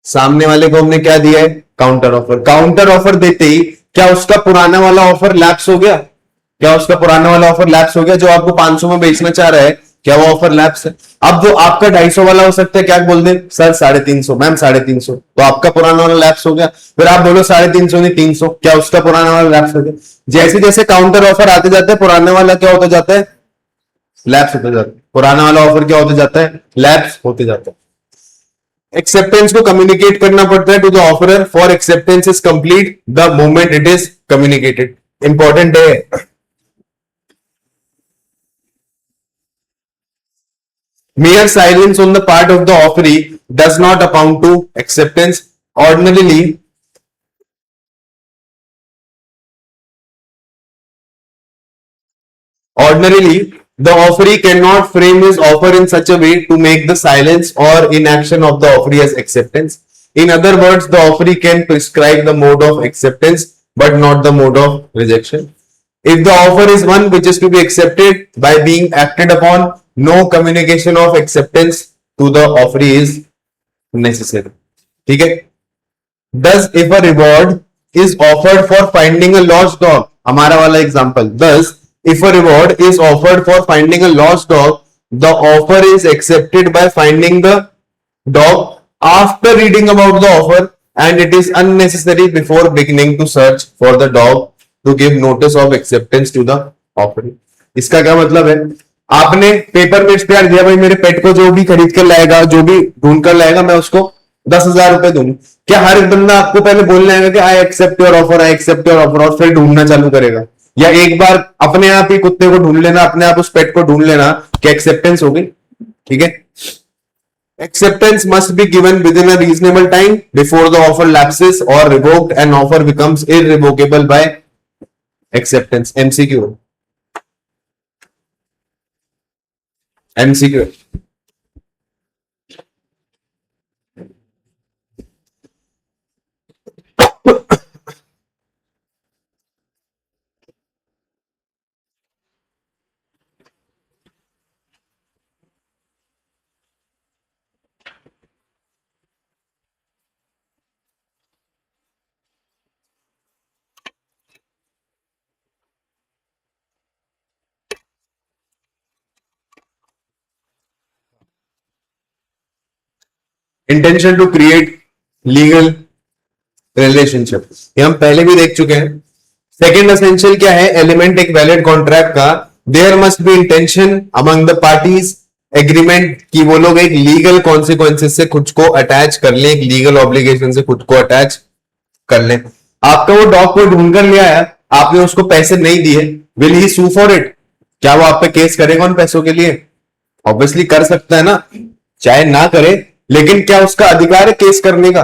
A: सामने वाले को हमने क्या दिया है? Counter offer. काउंटर ऑफर देते ही क्या उसका पुराना वाला ऑफर लैप्स हो गया? क्या उसका पुराना वाला ऑफर लैप्स हो गया? जो आपको 500 में बेचना चाह रहा है, क्या वो ऑफर लैप्स है? अब वो आपका 250 वाला हो सकता है, क्या बोल दे सर 350, मैम 350, तो आपका पुराना वाला लैप्स हो गया। फिर आप बोलो 350 नहीं 300, क्या उसका पुराना वाला लैप्स हो गया? जैसे जैसे काउंटर ऑफर आते जाते हैं, पुराना वाला क्या होता जाता है? लैप्स होते जाता है। पुराना वाला ऑफर क्या होते जाता है? लैप्स होते जाता है। एक्सेप्टेंस को कम्युनिकेट करना पड़ता है to the offerer, for acceptance is complete the moment it is communicated. Important है। Mere silence on the part of the offeree does not amount to acceptance. Ordinarily, the offeree cannot frame his offer in such a way to make the silence or inaction of the offeree as acceptance. In other words, the offeree can prescribe the mode of acceptance but not the mode of rejection. If the offer is one which is to be accepted by being acted upon, no communication of acceptance to the offeree is necessary. ठीक है। Thus, if a reward is offered for finding a lost dog, हमारा वाला example, thus if a reward is offered for finding a lost dog, the offer is accepted by finding the dog after reading about the offer, and it is unnecessary before beginning to search for the dog to give notice of acceptance to the offer. इसका क्या मतलब है? आपने paper में इश्तेहार दिया, भाई मेरे पेट को जो भी खरीद कर लाएगा, जो भी ढूंढ कर लाएगा, मैं उसको 10,000 रुपए दूंगा। क्या हर एक बंदा आपको पहले बोलने आएगा कि I accept your offer, I accept your offer, और फिर ढूंढना चालू करेगा? या एक बार अपने आप ही कुत्ते को ढूंढ लेना, अपने आप उस पेट को ढूंढ लेना कि एक्सेप्टेंस हो गई? ठीक है, acceptance must be given within a reasonable time before the offer lapses or revoked and offer becomes irrevocable by acceptance. MCQ, MCQ. Intention to create legal relationship, ये हम पहले भी देख चुके हैं। सेकेंड एसेंशियल क्या है एलिमेंट एक वैलिड कॉन्ट्रैक्ट का? There must be intention among the parties, agreement कि वो लोग एक लीगल कॉन्सिक्वेंसेस से खुद को अटैच कर ले, एक लीगल ऑब्लिगेशन से खुद को अटैच कर ले। आपका वो डॉग को ढूंढ कर ले आया, आपने उसको पैसे नहीं दिए, will he sue for it? क्या वो आप पे केस करेगा उन पैसों के लिए? ऑब्वियसली कर सकता है ना, चाहे ना करे, लेकिन क्या उसका अधिकार है केस करने का?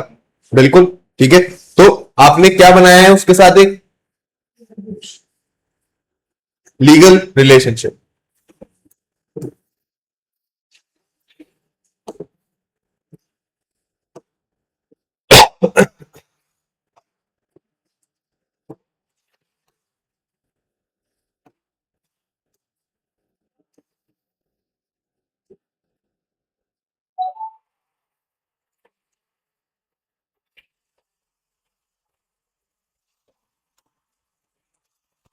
A: बिल्कुल। ठीक है, तो आपने क्या बनाया है उसके साथ? एक legal relationship.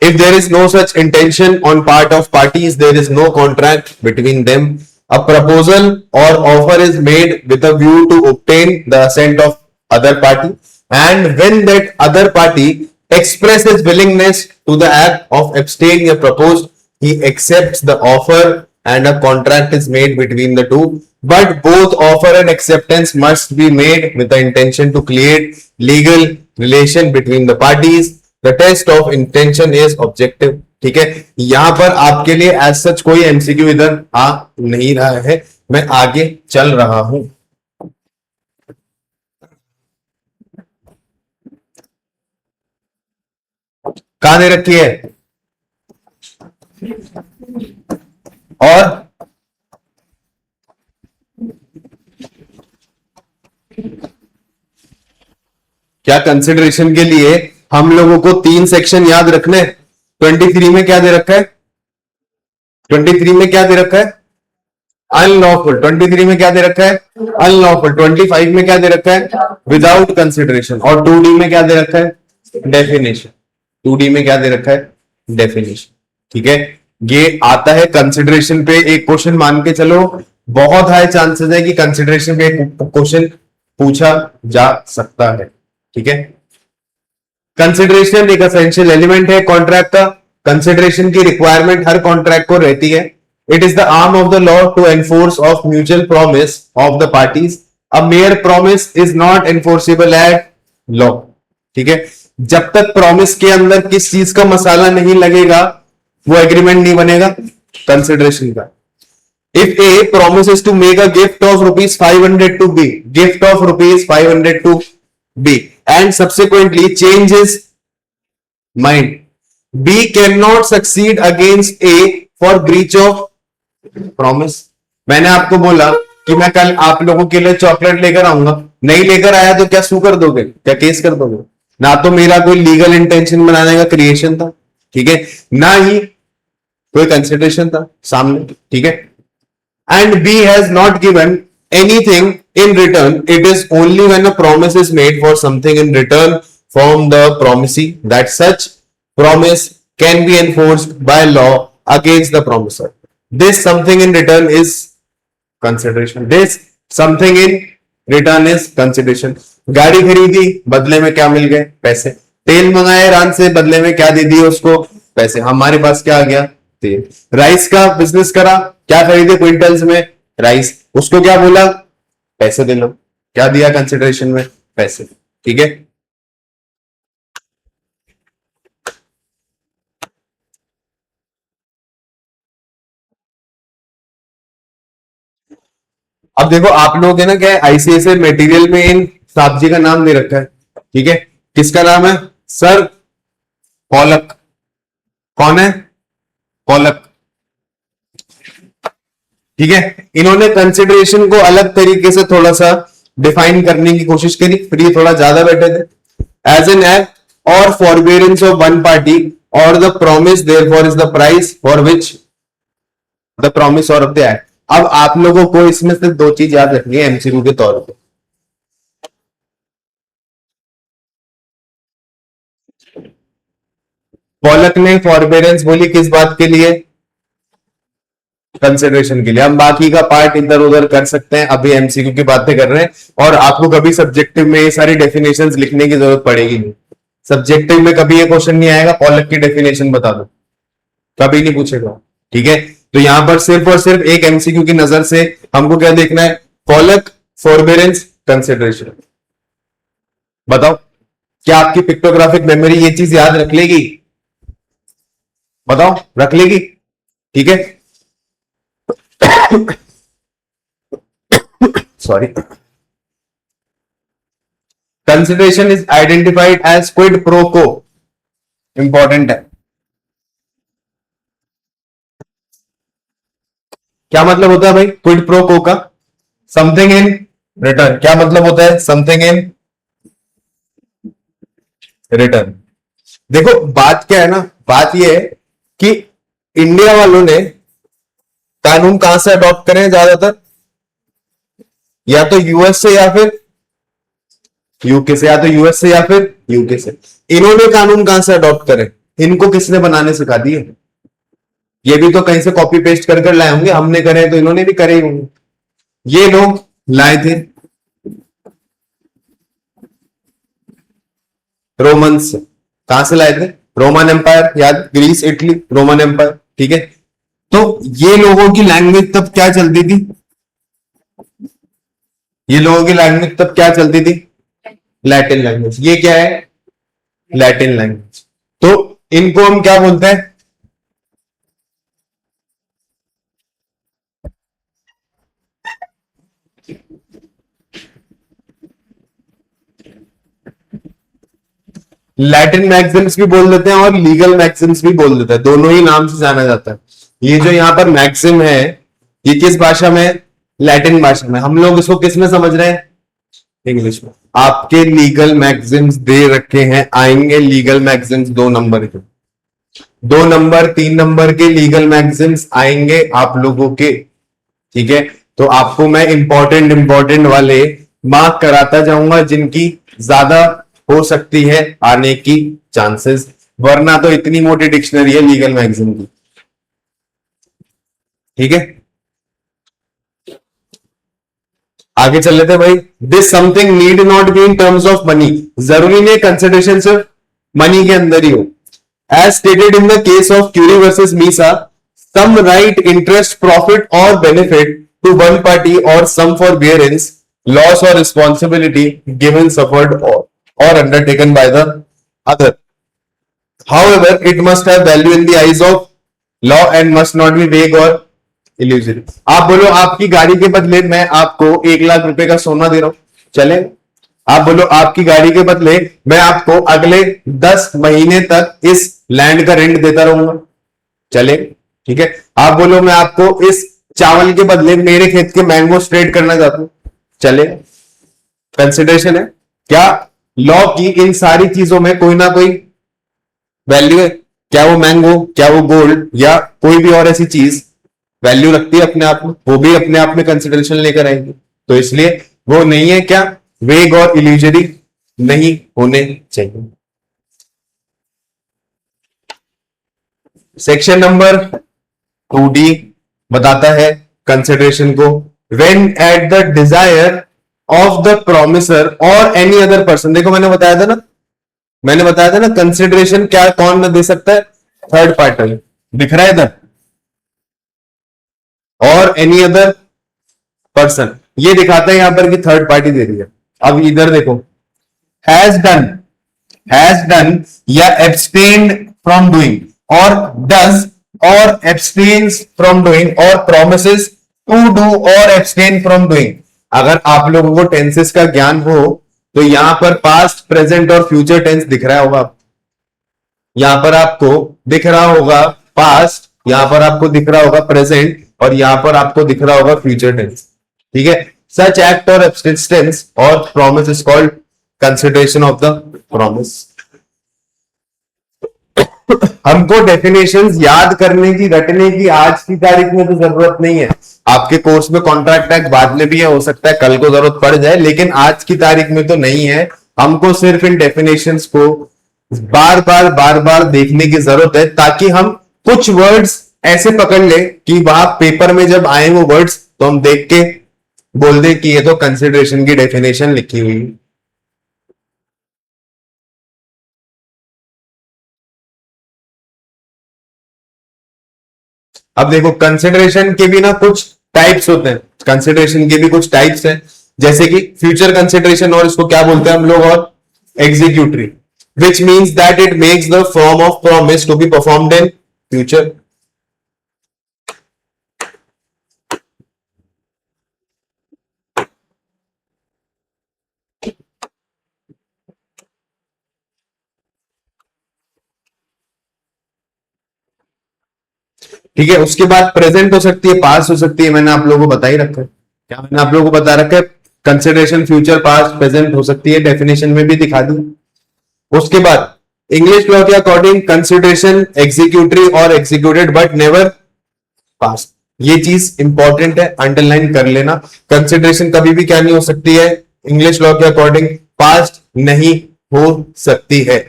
A: If there is no such intention on part of parties, there is no contract between them. A proposal or offer is made with a view to obtain the assent of other party, and when that other party expresses willingness to the act of abstaining a proposed, he accepts the offer and a contract is made between the two. But both offer and acceptance must be made with the intention to create legal relation between the parties. The test of intention is objective. ठीक है, यहां पर आपके लिए as such कोई MCQ इधर आ नहीं रहा है, मैं आगे चल रहा हूं। कहां दे रखी है? और क्या कंसिडरेशन के लिए हम लोगों को 3 सेक्शन याद रखने? 23 में क्या दे रखा है? 23 में क्या दे रखा है? अनलॉफुल। 23 में क्या दे रखा है? अनलॉफुल। 25 में क्या दे रखा है? Without consideration. और 2D में क्या दे रखा है? डेफिनेशन। 2D में क्या दे रखा है? डेफिनेशन। ठीक है, ये आता है कंसिडरेशन पे एक क्वेश्चन मान के चलो, बहुत हाई चांसेस है कि कंसिडरेशन पे एक क्वेश्चन पूछा जा सकता है। ठीक है, कंसिडरेशन एक एसेंशियल एलिमेंट है कॉन्ट्रैक्ट का। कंसिडरेशन की रिक्वायरमेंट हर कॉन्ट्रैक्ट को रहती है। It is the arm of the law to enforce of mutual promise of the parties. A mere promise is not enforceable at law. ठीक है, जब तक प्रॉमिस के अंदर किस चीज का मसाला नहीं लगेगा वो एग्रीमेंट नहीं बनेगा कंसिडरेशन का। If A promises to make a gift of rupees 500 to B, gift of rupees 500 to B, and subsequently changes mind, B cannot succeed against A for breach of promise. मैंने आपको बोला कि मैं कल आप लोगों के लिए चॉकलेट लेकर आऊंगा, नहीं लेकर आया तो क्या सू कर दोगे? क्या केस कर दोगे? ना तो मेरा कोई लीगल इंटेंशन बनाने का क्रिएशन था, ठीक है, ना ही कोई कंसिडरेशन था सामने। ठीक है, and B has not given anything in return. It is only when a promise is made for something in return from the promisee that such promise can be enforced by law against the promisor. This something in return is consideration. This something in return is consideration. गाड़ी खरीदी, बदले में क्या मिल गए? पैसे. तेल मंगाए Iran से, बदले में क्या दे दिए उसको? पैसे. हमारे पास क्या आ गया? तेल. राइस का बिजनेस करा, क्या खरीदे क्विंटल्स में? राइस. उसको क्या बोला? पैसे दे लो. क्या दिया कंसिडरेशन में? पैसे. ठीक है. अब देखो आप लोग है ना, क्या आईसीआईसीआई मटेरियल में इन साहब जी का नाम दे रखा है. ठीक है. किसका नाम है? Sir Pollock. कौन है? पॉलक. ठीक है. इन्होंने कंसिडरेशन को अलग तरीके से थोड़ा सा डिफाइन करने की कोशिश करी, फिर ये थोड़ा ज्यादा बैठे थे. एज एन एक्ट और फॉरबियरेंस ऑफ वन पार्टी और the promise therefore is the price for which the promise और ऑफ द एक्ट. अब आप लोगों को इसमें से दो चीज याद रखनी है एमसीक्यू के तौर पे. पॉलक ने फॉरबियरेंस बोली किस बात के लिए? कंसिडरेशन के लिए. हम बाकी का पार्ट इधर उधर कर सकते हैं, अभी एमसीक्यू की बातें कर रहे हैं. और आपको कभी सब्जेक्टिव में ये सारी डेफिनेशंस लिखने की जरूरत पड़ेगी नहीं. सब्जेक्टिव में कभी ये क्वेश्चन नहीं आएगा पॉलक की डेफिनेशन बता दो, कभी नहीं पूछेगा. ठीक है. तो यहां पर सिर्फ और सिर्फ एक एमसीक्यू की नजर से हमको क्या देखना है? पॉलक, फॉरबियरेंस, कंसिडरेशन. बताओ क्या आपकी पिक्टोग्राफिक मेमोरी ये चीज याद रख लेगी? बताओ रख लेगी? ठीक है. Sorry. Consideration is identified as quid pro quo. Important है. क्या मतलब होता है भाई क्विड प्रो को का? Something in return. क्या मतलब होता है समथिंग इन रिटर्न? देखो बात क्या है ना, बात यह है कि इंडिया वालों ने कानून कहां से अडॉप्ट करें ज्यादातर? या तो यूएस से या फिर यूके से. या तो यूएस से या फिर यूके से. इन्होंने कानून कहां से अडॉप्ट करे? इनको किसने बनाने सिखा दिए? ये भी तो कहीं से कॉपी पेस्ट कर कर लाए होंगे. हमने करे तो इन्होंने भी करे होंगे. ये लोग लाए थे रोमन्स. कहां से लाए थे? Roman empire. याद? Greece, Italy, Roman empire. ठीक है. तो ये लोगों की लैंग्वेज तब क्या चलती थी? ये लोगों की लैंग्वेज तब क्या चलती थी? Latin language. ये क्या है? Latin language. तो इनको हम क्या बोलते हैं? लैटिन मैक्सिम्स भी बोल देते हैं और लीगल मैक्सिम्स भी बोल देते हैं. दोनों ही नाम से जाना जाता है. ये जो यहां पर मैक्सिम है ये किस भाषा में? लैटिन भाषा में. हम लोग इसको किस में समझ रहे हैं? इंग्लिश में. आपके लीगल मैक्सिम्स दे रखे हैं, आएंगे लीगल मैक्सिम्स 2 नंबर के, 2 नंबर 3 नंबर के लीगल मैक्सिम्स आएंगे आप लोगों के. ठीक है. तो आपको मैं इंपॉर्टेंट वाले मार्क कराता जाऊंगा जिनकी ज्यादा हो सकती है आने की चांसेस, वरना तो इतनी मोटी डिक्शनरी है लीगल मैगजीन की. ठीक है. आगे चल लेते भाई. This something need not be in terms of money. जरूरी नहीं कंसिडरेशन सिर्फ मनी के अंदर ही हो. As stated in the case of Currie versus Misa, some right, interest, profit और बेनिफिट टू वन पार्टी और सम फॉर बियरेंस, लॉस और responsibility given, suffered or undertaken by the other. However, it must have value in the eyes of law and must not be vague or illusory. आप बोलो आपकी गाड़ी के बदले मैं आपको 1 लाख रुपए का सोना दे रहा हूं, चले? आप बोलो आपकी गाड़ी के बदले मैं आपको अगले 10 महीने तक इस लैंड का रेंट देता रहूंगा, चले? ठीक है. आप बोलो मैं आपको इस चावल के बदले मेरे खेत के मैंगो ट्रेड करना चाहता हूं, चले? कंसिडरेशन है. क्या लॉ की इन सारी चीजों में कोई ना कोई वैल्यू है? क्या वो मैंगो, क्या वो गोल्ड या कोई भी और ऐसी चीज वैल्यू रखती है अपने आप में? वो भी अपने आप में कंसिडरेशन लेकर आएंगे. तो इसलिए वो नहीं है क्या वेग और इल्यूजरी. नहीं होने चाहिए। सेक्शन नंबर 2D बताता है कंसिडरेशन को, when at the desire of the promisor और एनी अदर पर्सन। देखो मैंने बताया था ना, मैंने बताया था ना कंसिडरेशन क्या कौन दे सकता है, थर्ड पार्टी। दिख रहा है इधर, और एनी अदर पर्सन, ये दिखाता है यहां पर कि थर्ड पार्टी दे रही है। अब इधर देखो, हैज डन, हैज डन या एब्सटेन्ड फ्रॉम डूइंग, और डज और एब्सटेन्स फ्रॉम डूइंग, और प्रोमिसेस टू डू और एब्सटेन फ्रॉम डूइंग। अगर आप लोगों को टेंसेस का ज्ञान हो तो यहां पर पास्ट, प्रेजेंट और फ्यूचर टेंस दिख रहा होगा। यहां पर आपको दिख रहा होगा पास्ट, यहां पर आपको दिख रहा होगा प्रेजेंट, और यहां पर आपको दिख रहा होगा फ्यूचर टेंस। ठीक है, सच एक्ट और एब्सटेंस और promise is called consideration of the promise. हमको डेफिनेशंस याद करने की, रटने की आज की तारीख में तो जरूरत नहीं है। आपके कोर्स में कॉन्ट्रैक्ट एक्ट बाद में भी है, हो सकता है कल को जरूरत पड़ जाए, लेकिन आज की तारीख में तो नहीं है। हमको सिर्फ इन डेफिनेशंस को बार बार देखने की जरूरत है, ताकि हम कुछ वर्ड्स ऐसे पकड़ ले कि वहां पेपर में जब आए वो वर्ड्स तो हम देख के बोल दे कि ये तो कंसिडरेशन की डेफिनेशन लिखी हुई है। अब देखो कंसिडरेशन के भी ना कुछ टाइप्स होते हैं, कंसिडरेशन के भी कुछ टाइप्स हैं, जैसे कि फ्यूचर कंसिडरेशन, और इसको क्या बोलते हैं हम लोग, और executory, which means that it makes the form of promise to be performed in future. ठीक है, उसके बाद प्रेजेंट हो सकती है, पास हो सकती है, मैंने आप लोगों को बता ही रखा है। क्या मैंने आप लोगों को बता रखा है, कंसिडरेशन फ्यूचर, पास्ट, प्रेजेंट हो सकती है, डेफिनेशन में भी दिखा दी। उसके बाद इंग्लिश लॉ के अकॉर्डिंग कंसिडरेशन एग्जीक्यूटरी और एग्जीक्यूटेड बट नेवर पास्ट। ये चीज इंपॉर्टेंट है, अंडरलाइन कर लेना। कंसिडरेशन कभी भी क्या नहीं हो सकती है, इंग्लिश लॉ के अकॉर्डिंग पास्ट नहीं हो सकती है।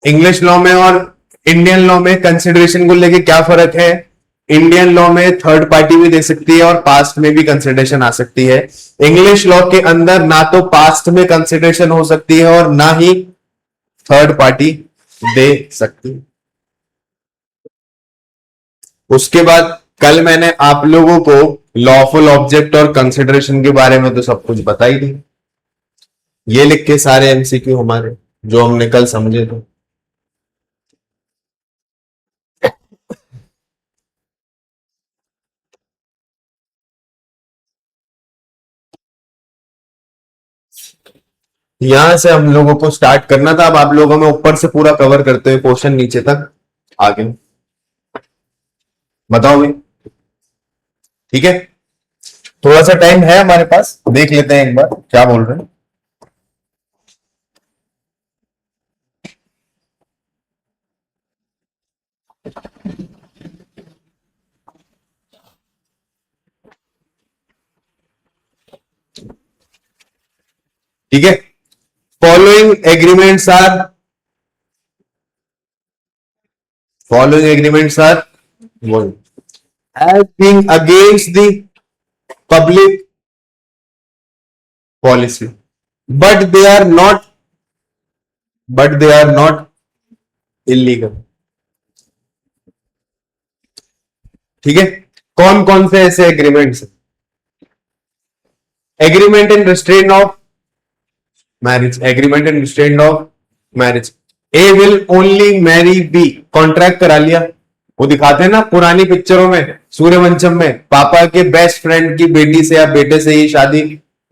A: इंग्लिश लॉ में और इंडियन लॉ में कंसिडरेशन को लेके क्या फर्क है, इंडियन लॉ में थर्ड पार्टी भी दे सकती है और पास्ट में भी कंसिडरेशन आ सकती है। इंग्लिश लॉ के अंदर ना तो पास्ट में कंसिडरेशन हो सकती है और ना ही थर्ड पार्टी दे सकती है। उसके बाद कल मैंने आप लोगों को लॉफुल ऑब्जेक्ट और कंसिडरेशन के बारे में तो सब कुछ बता ही दी। ये लिख के सारे एमसीक्यू हमारे जो हमने कल समझे थे। यहां से हम लोगों को स्टार्ट करना था, अब आप लोगों में ऊपर से पूरा कवर करते हुए क्वेश्चन नीचे तक आगे बताओ भाई। ठीक है, थोड़ा सा टाइम है हमारे पास, देख लेते हैं एक बार क्या बोल रहे हैं। ठीक है, following agreements are, following agreements are as being against the public policy, but they are not, but they are not illegal। ठीक है, कौन कौन से ऐसे agreements, agreement in restraint of marriage, agreement in restraint of marriage, A will only marry B, contract करा लिया। वो दिखाते हैं ना पुरानी पिक्चरों में, सूर्यवंशम में, पापा के बेस्ट फ्रेंड की बेटी से या बेटे से ही शादी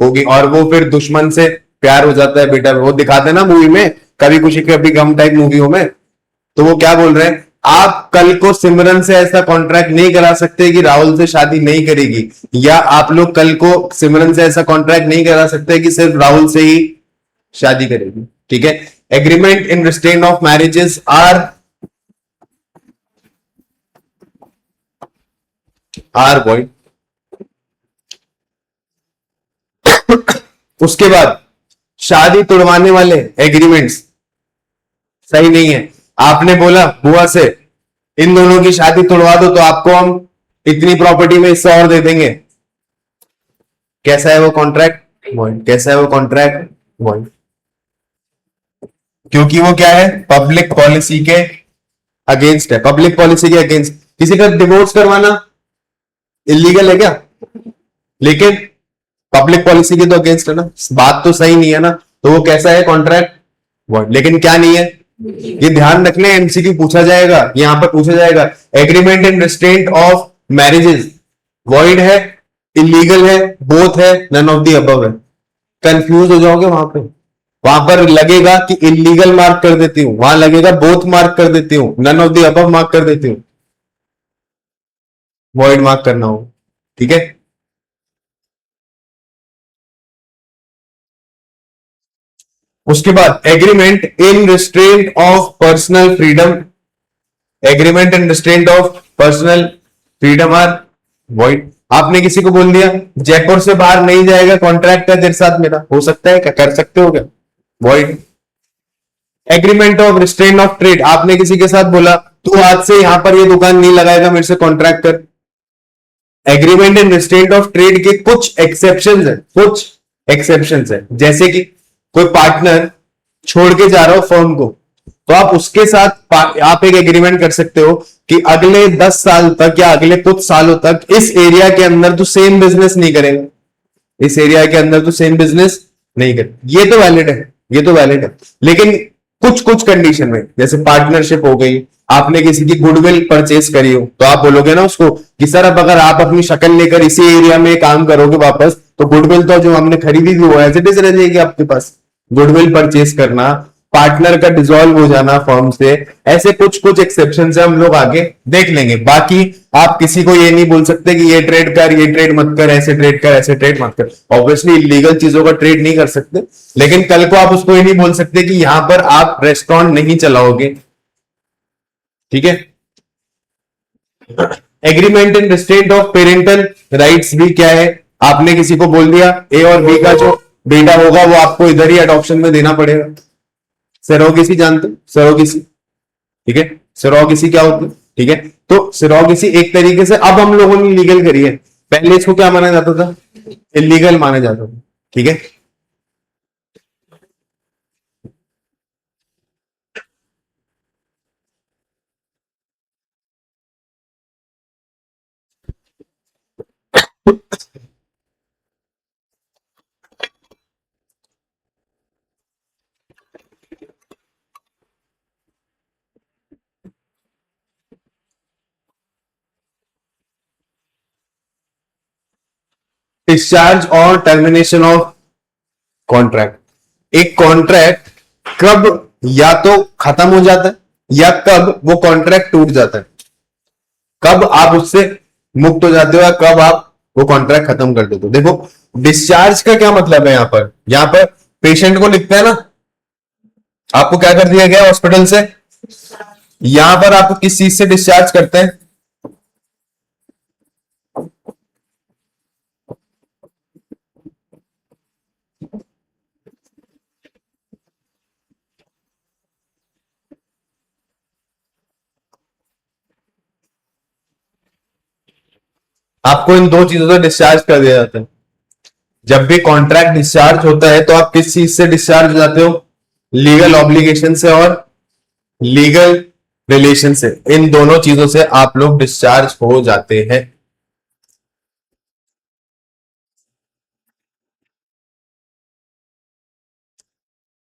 A: होगी और वो फिर दुश्मन से प्यार हो जाता है बेटा, वो दिखाते हैं ना मूवी में, कभी खुशी कभी गम टाइप मूवियों में। तो वो क्या बोल रहे हैं, आप कल को सिमरन से ऐसा कॉन्ट्रैक्ट नहीं करा सकते कि राहुल से शादी नहीं करेगी, या आप लोग कल को सिमरन से ऐसा कॉन्ट्रैक्ट नहीं करा सकते कि सिर्फ राहुल से ही शादी करेगी। ठीक है, agreement in restraint of marriages are void. उसके बाद शादी तुड़वाने वाले एग्रीमेंट्स सही नहीं है। आपने बोला बुआ से इन दोनों की शादी तुड़वा दो तो आपको हम इतनी प्रॉपर्टी में हिस्सा और दे देंगे, कैसा है वो कॉन्ट्रैक्ट? वॉइड। कैसा है वो कॉन्ट्रैक्ट? वॉइड। क्योंकि वो क्या है, पब्लिक पॉलिसी के अगेंस्ट है। पब्लिक पॉलिसी के अगेंस्ट किसी का डिवोर्स करवाना इलीगल है क्या? लेकिन पब्लिक पॉलिसी के तो अगेंस्ट है ना, बात तो सही नहीं है ना, तो वो कैसा है कॉन्ट्रैक्ट? वॉइड। लेकिन क्या नहीं है, ये ध्यान रखने, एमसीक्यू पूछा जाएगा, यहां पर पूछा जाएगा agreement in restraint of marriages void है, इलीगल है, बोथ है, नन ऑफ द अबव है। कंफ्यूज हो जाओगे वहां पर लगेगा कि इलीगल मार्क कर देती हूं, वहां लगेगा बोथ मार्क कर देती हूं, none of the above mark कर देती हूं, वॉइड मार्क करना हो। ठीक है, उसके बाद agreement in restraint of personal freedom, agreement in restraint of personal freedom are void. आपने किसी को बोल दिया जयपुर से बाहर नहीं जाएगा, कॉन्ट्रैक्ट है तेरे साथ मेरा, हो सकता है क्या? कर सकते हो क्या? Void. Agreement of restraint of trade, आपने किसी के साथ बोला तू आज से यहां पर ये दुकान नहीं लगाएगा, मेरे से कॉन्ट्रैक्ट कर। Agreement in restraint of trade के कुछ एक्सेप्शंस है, कुछ एक्सेप्शंस है, जैसे कि कोई पार्टनर छोड़ के जा रहा हो फर्म को, तो आप उसके साथ आप एक एग्रीमेंट कर सकते हो कि अगले 10 साल तक या अगले कुछ सालों तक इस एरिया के अंदर तू सेम बिजनेस नहीं करेगा, इस एरिया के अंदर तू सेम बिजनेस नहीं करे। ये तो वैलिड है, ये तो वैलिड है। लेकिन कुछ कुछ कंडीशन में, जैसे पार्टनरशिप हो गई, आपने किसी की गुडविल परचेज करी हो, तो आप बोलोगे ना उसको कि सर अब अगर आप अपनी शक्ल लेकर इसी एरिया में काम करोगे वापस, तो गुडविल तो जो हमने खरीदी थी वो एज इट इज रह जाएगी आपके पास। गुडविल परचेज करना, पार्टनर का डिसॉल्व हो जाना फर्म से, ऐसे कुछ कुछ एक्सेप्शन है, हम लोग आगे देख लेंगे। बाकी आप किसी को ये नहीं बोल सकते कि ये ट्रेड कर, ये ट्रेड मत कर, ऐसे ट्रेड कर, ऐसे ट्रेड मत कर। ऑब्वियसली इलीगल चीजों का ट्रेड नहीं कर सकते, लेकिन कल को आप उसको ये नहीं बोल सकते कि यहां पर आप रेस्टोरेंट नहीं चलाओगे। ठीक है, agreement in restraint of parental rights भी क्या है, आपने किसी को बोल दिया ए और बी का जो बेटा होगा वो आपको इधर ही अडॉप्शन में देना पड़ेगा। सरोगेसी जानते, सरोगेसी, ठीक है, सरोगेसी क्या होती है? ठीक है, तो सरोगेसी एक तरीके से अब हम लोगों ने लीगल करी है, पहले इसको क्या माना जाता था? इलीगल माना जाता था। ठीक है, डिस्चार्ज और टर्मिनेशन ऑफ कॉन्ट्रैक्ट। एक कॉन्ट्रैक्ट कब या तो खत्म हो जाता है या कब वो कॉन्ट्रैक्ट टूट जाता है, कब आप उससे मुक्त हो जाते हो या कब आप वो कॉन्ट्रैक्ट खत्म कर देते हो। देखो डिस्चार्ज का क्या मतलब है, यहां पर पेशेंट को लिखता है ना, आपको क्या कर दिया गया हॉस्पिटल से, यहां पर आपको किस चीज से डिस्चार्ज करते हैं? आपको इन दो चीजों से डिस्चार्ज कर दिया जाता है। जब भी कॉन्ट्रैक्ट डिस्चार्ज होता है तो आप किस चीज से डिस्चार्ज हो जाते हो? लीगल ऑब्लिगेशन से और लीगल रिलेशन से, इन दोनों चीजों से आप लोग डिस्चार्ज हो जाते हैं।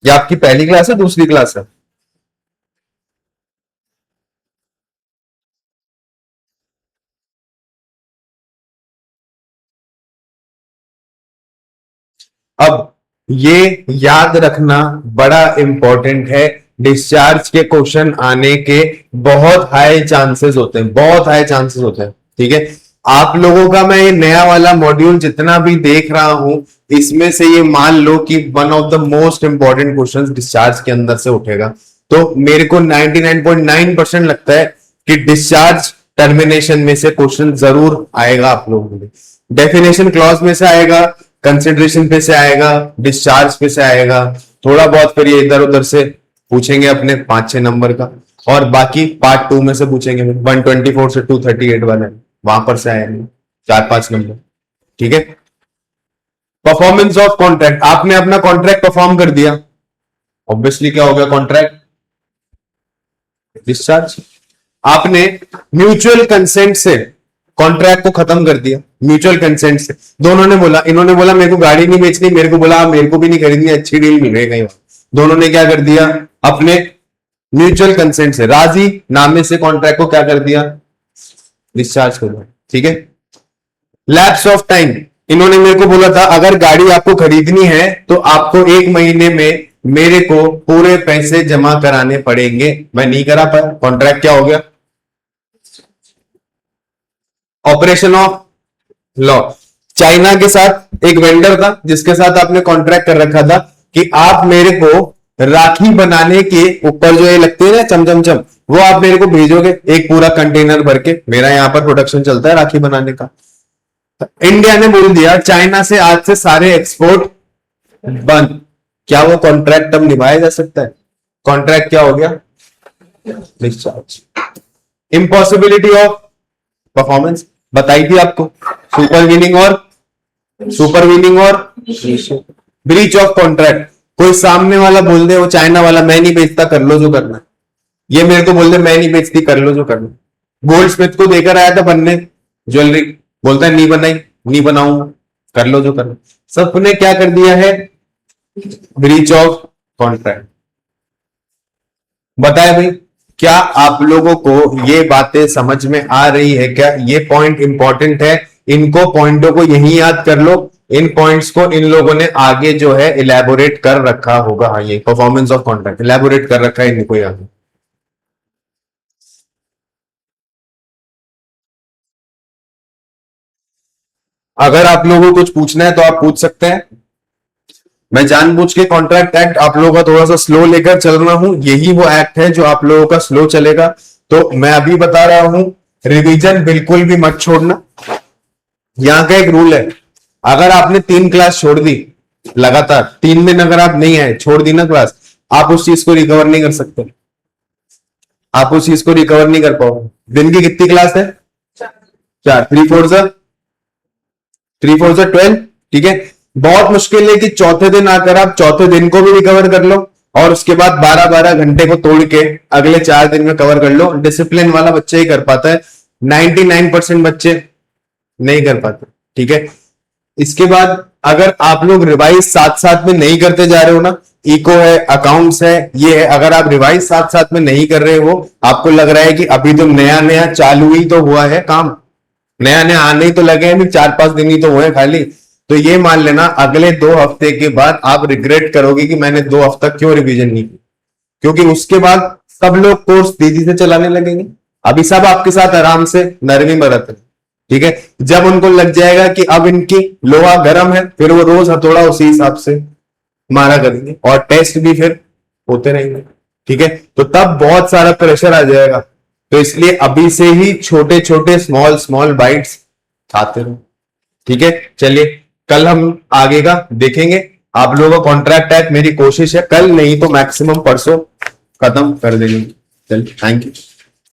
A: ये आपकी पहली क्लास है, दूसरी क्लास है? अब ये याद रखना बड़ा इंपॉर्टेंट है, डिस्चार्ज के क्वेश्चन आने के बहुत हाई चांसेस होते हैं, बहुत हाई चांसेस होते हैं। ठीक है, आप लोगों का मैं ये नया वाला मॉड्यूल जितना भी देख रहा हूं, इसमें से ये मान लो कि one of the most important questions discharge के अंदर से उठेगा। तो मेरे को 99.9% लगता है कि डिस्चार्ज टर्मिनेशन में से क्वेश्चन जरूर आएगा आप लोगों में, डेफिनेशन क्लॉज में से आएगा, कंसिडरेशन पे से आएगा, डिस्चार्ज पे से आएगा, थोड़ा बहुत फिर ये इधर उधर से पूछेंगे अपने 5-6 नंबर का, और बाकी पार्ट 2 में से पूछेंगे 124 से 238 वाला वहां पर से आएंगे 4-5 नंबर। ठीक है। परफॉर्मेंस ऑफ कॉन्ट्रैक्ट, आपने अपना कॉन्ट्रैक्ट परफॉर्म कर दिया, ऑब्वियसली क्या हो गया, कॉन्ट्रैक्ट डिस्चार्ज। आपने म्यूचुअल कंसेंट से कॉन्ट्रैक्ट को खत्म कर दिया, म्यूचुअल कंसेंट से। दोनों ने बोला, इन्होंने बोला मेरे को गाड़ी नहीं बेचनी, मेरे को बोला मेरे को भी नहीं खरीदनी, अच्छी डील मिल रही है कहीं। दोनों ने क्या कर दिया, अपने म्यूचुअल कंसेंट से राजी नामे से कॉन्ट्रैक्ट को क्या कर दिया, डिस्चार्ज कर दिया। ठीक है। लैप्स ऑफ टाइम, इन्होंने मेरे को बोला था अगर गाड़ी आपको खरीदनी है तो आपको 1 महीने में मेरे को पूरे पैसे जमा कराने पड़ेंगे, मैं नहीं करा पाया, कॉन्ट्रैक्ट क्या हो गया, ऑपरेशन ऑफ लॉ। चाइना के साथ एक वेंडर था जिसके साथ आपने कॉन्ट्रैक्ट कर रखा था कि आप मेरे को राखी बनाने के ऊपर जो ये लगते हैं ना चमचम, वो आप मेरे को भेजोगे एक पूरा कंटेनर भर के, मेरा यहां पर प्रोडक्शन चलता है राखी बनाने का। इंडिया ने बोल दिया चाइना से आज से सारे एक्सपोर्ट बंद। क्या वो कॉन्ट्रैक्ट अब निभाया जा सकता है? कॉन्ट्रैक्ट क्या हो गया, डिस्चार्ज। इम्पॉसिबिलिटी ऑफ परफॉर्मेंस बताई थी आपको, सुपर वीनिंग और ब्रीच ऑफ कॉन्ट्रैक्ट। कोई सामने वाला बोल दे, वो चाइना वाला, मैं नहीं बेचता, कर लो जो करना, ये मेरे को बोल दे मैं नहीं बेचती, कर लो जो करना। गोल्ड स्मिथ को देकर आया था बनने ज्वेलरी, बोलता है नहीं बनाई, नहीं बनाऊंगा, कर लो जो करना। सबने क्या कर दिया है, ब्रीच ऑफ कॉन्ट्रैक्ट। बताया भाई, क्या आप लोगों को ये बातें समझ में आ रही है? क्या ये पॉइंट इंपॉर्टेंट है? इनको पॉइंटों को यही याद कर लो, इन पॉइंट्स को इन लोगों ने आगे जो है इलेबोरेट कर रखा होगा। हाँ, ये परफॉर्मेंस ऑफ कॉन्ट्रैक्ट इलेबोरेट कर रखा है इनको आगे। अगर आप लोगों को कुछ पूछना है तो आप पूछ सकते हैं। मैं जानबूझ के कॉन्ट्रैक्ट एक्ट आप लोगों का थोड़ा सा स्लो लेकर चल रहा हूं, यही वो एक्ट है जो आप लोगों का स्लो चलेगा। तो मैं अभी बता रहा हूं, रिवीजन बिल्कुल भी मत छोड़ना। यहां का एक रूल है, अगर आपने 3 क्लास छोड़ दी लगातार, 3 दिन अगर आप नहीं आए, छोड़ दी ना क्लास, आप उस चीज को रिकवर नहीं कर सकते, आप उस चीज को रिकवर नहीं कर पाओगे। दिन की कितनी क्लास है? 4, 3 4 12। ठीक है। बहुत मुश्किल है कि चौथे दिन आकर आप चौथे दिन को भी रिकवर कर लो और उसके बाद 12-12 घंटे को तोड़ के अगले 4 दिन में कवर कर लो। डिसिप्लिन वाला बच्चा ही कर पाता है, 99% बच्चे नहीं कर पाते। ठीक है। इसके बाद अगर आप लोग रिवाइज साथ साथ में नहीं करते जा रहे हो ना, इको है, अकाउंट्स है, ये है, अगर आप रिवाइज साथ साथ में नहीं कर रहे हो, आपको लग रहा है कि अभी तो नया नया चालू ही तो हुआ है काम, नया नया आने ही तो लगे हैं, अभी 4-5 दिन ही तो हुए खाली, तो ये मान लेना अगले 2 हफ्ते के बाद आप रिग्रेट करोगे कि मैंने 2 हफ्ता क्यों रिवीजन नहीं की। क्योंकि उसके बाद सब लोग कोर्स तेजी से चलाने लगेंगे, अभी सब आपके साथ आराम से नरमी बरत रहे। ठीक है। जब उनको लग जाएगा कि अब इनकी लोहा गर्म है, फिर वो रोज हथौड़ा उसी हिसाब से मारा करेंगे और टेस्ट भी फिर होते रहेंगे। ठीक है। तो तब बहुत सारा प्रेशर आ जाएगा, तो इसलिए अभी से ही छोटे छोटे स्मॉल बाइट्स खाते रहो। ठीक है। चलिए कल हम आगे का देखेंगे। आप लोगों का कॉन्ट्रैक्ट एक्ट मेरी कोशिश है कल नहीं तो मैक्सिमम परसों खत्म कर देंगे। चलिए, थैंक यू।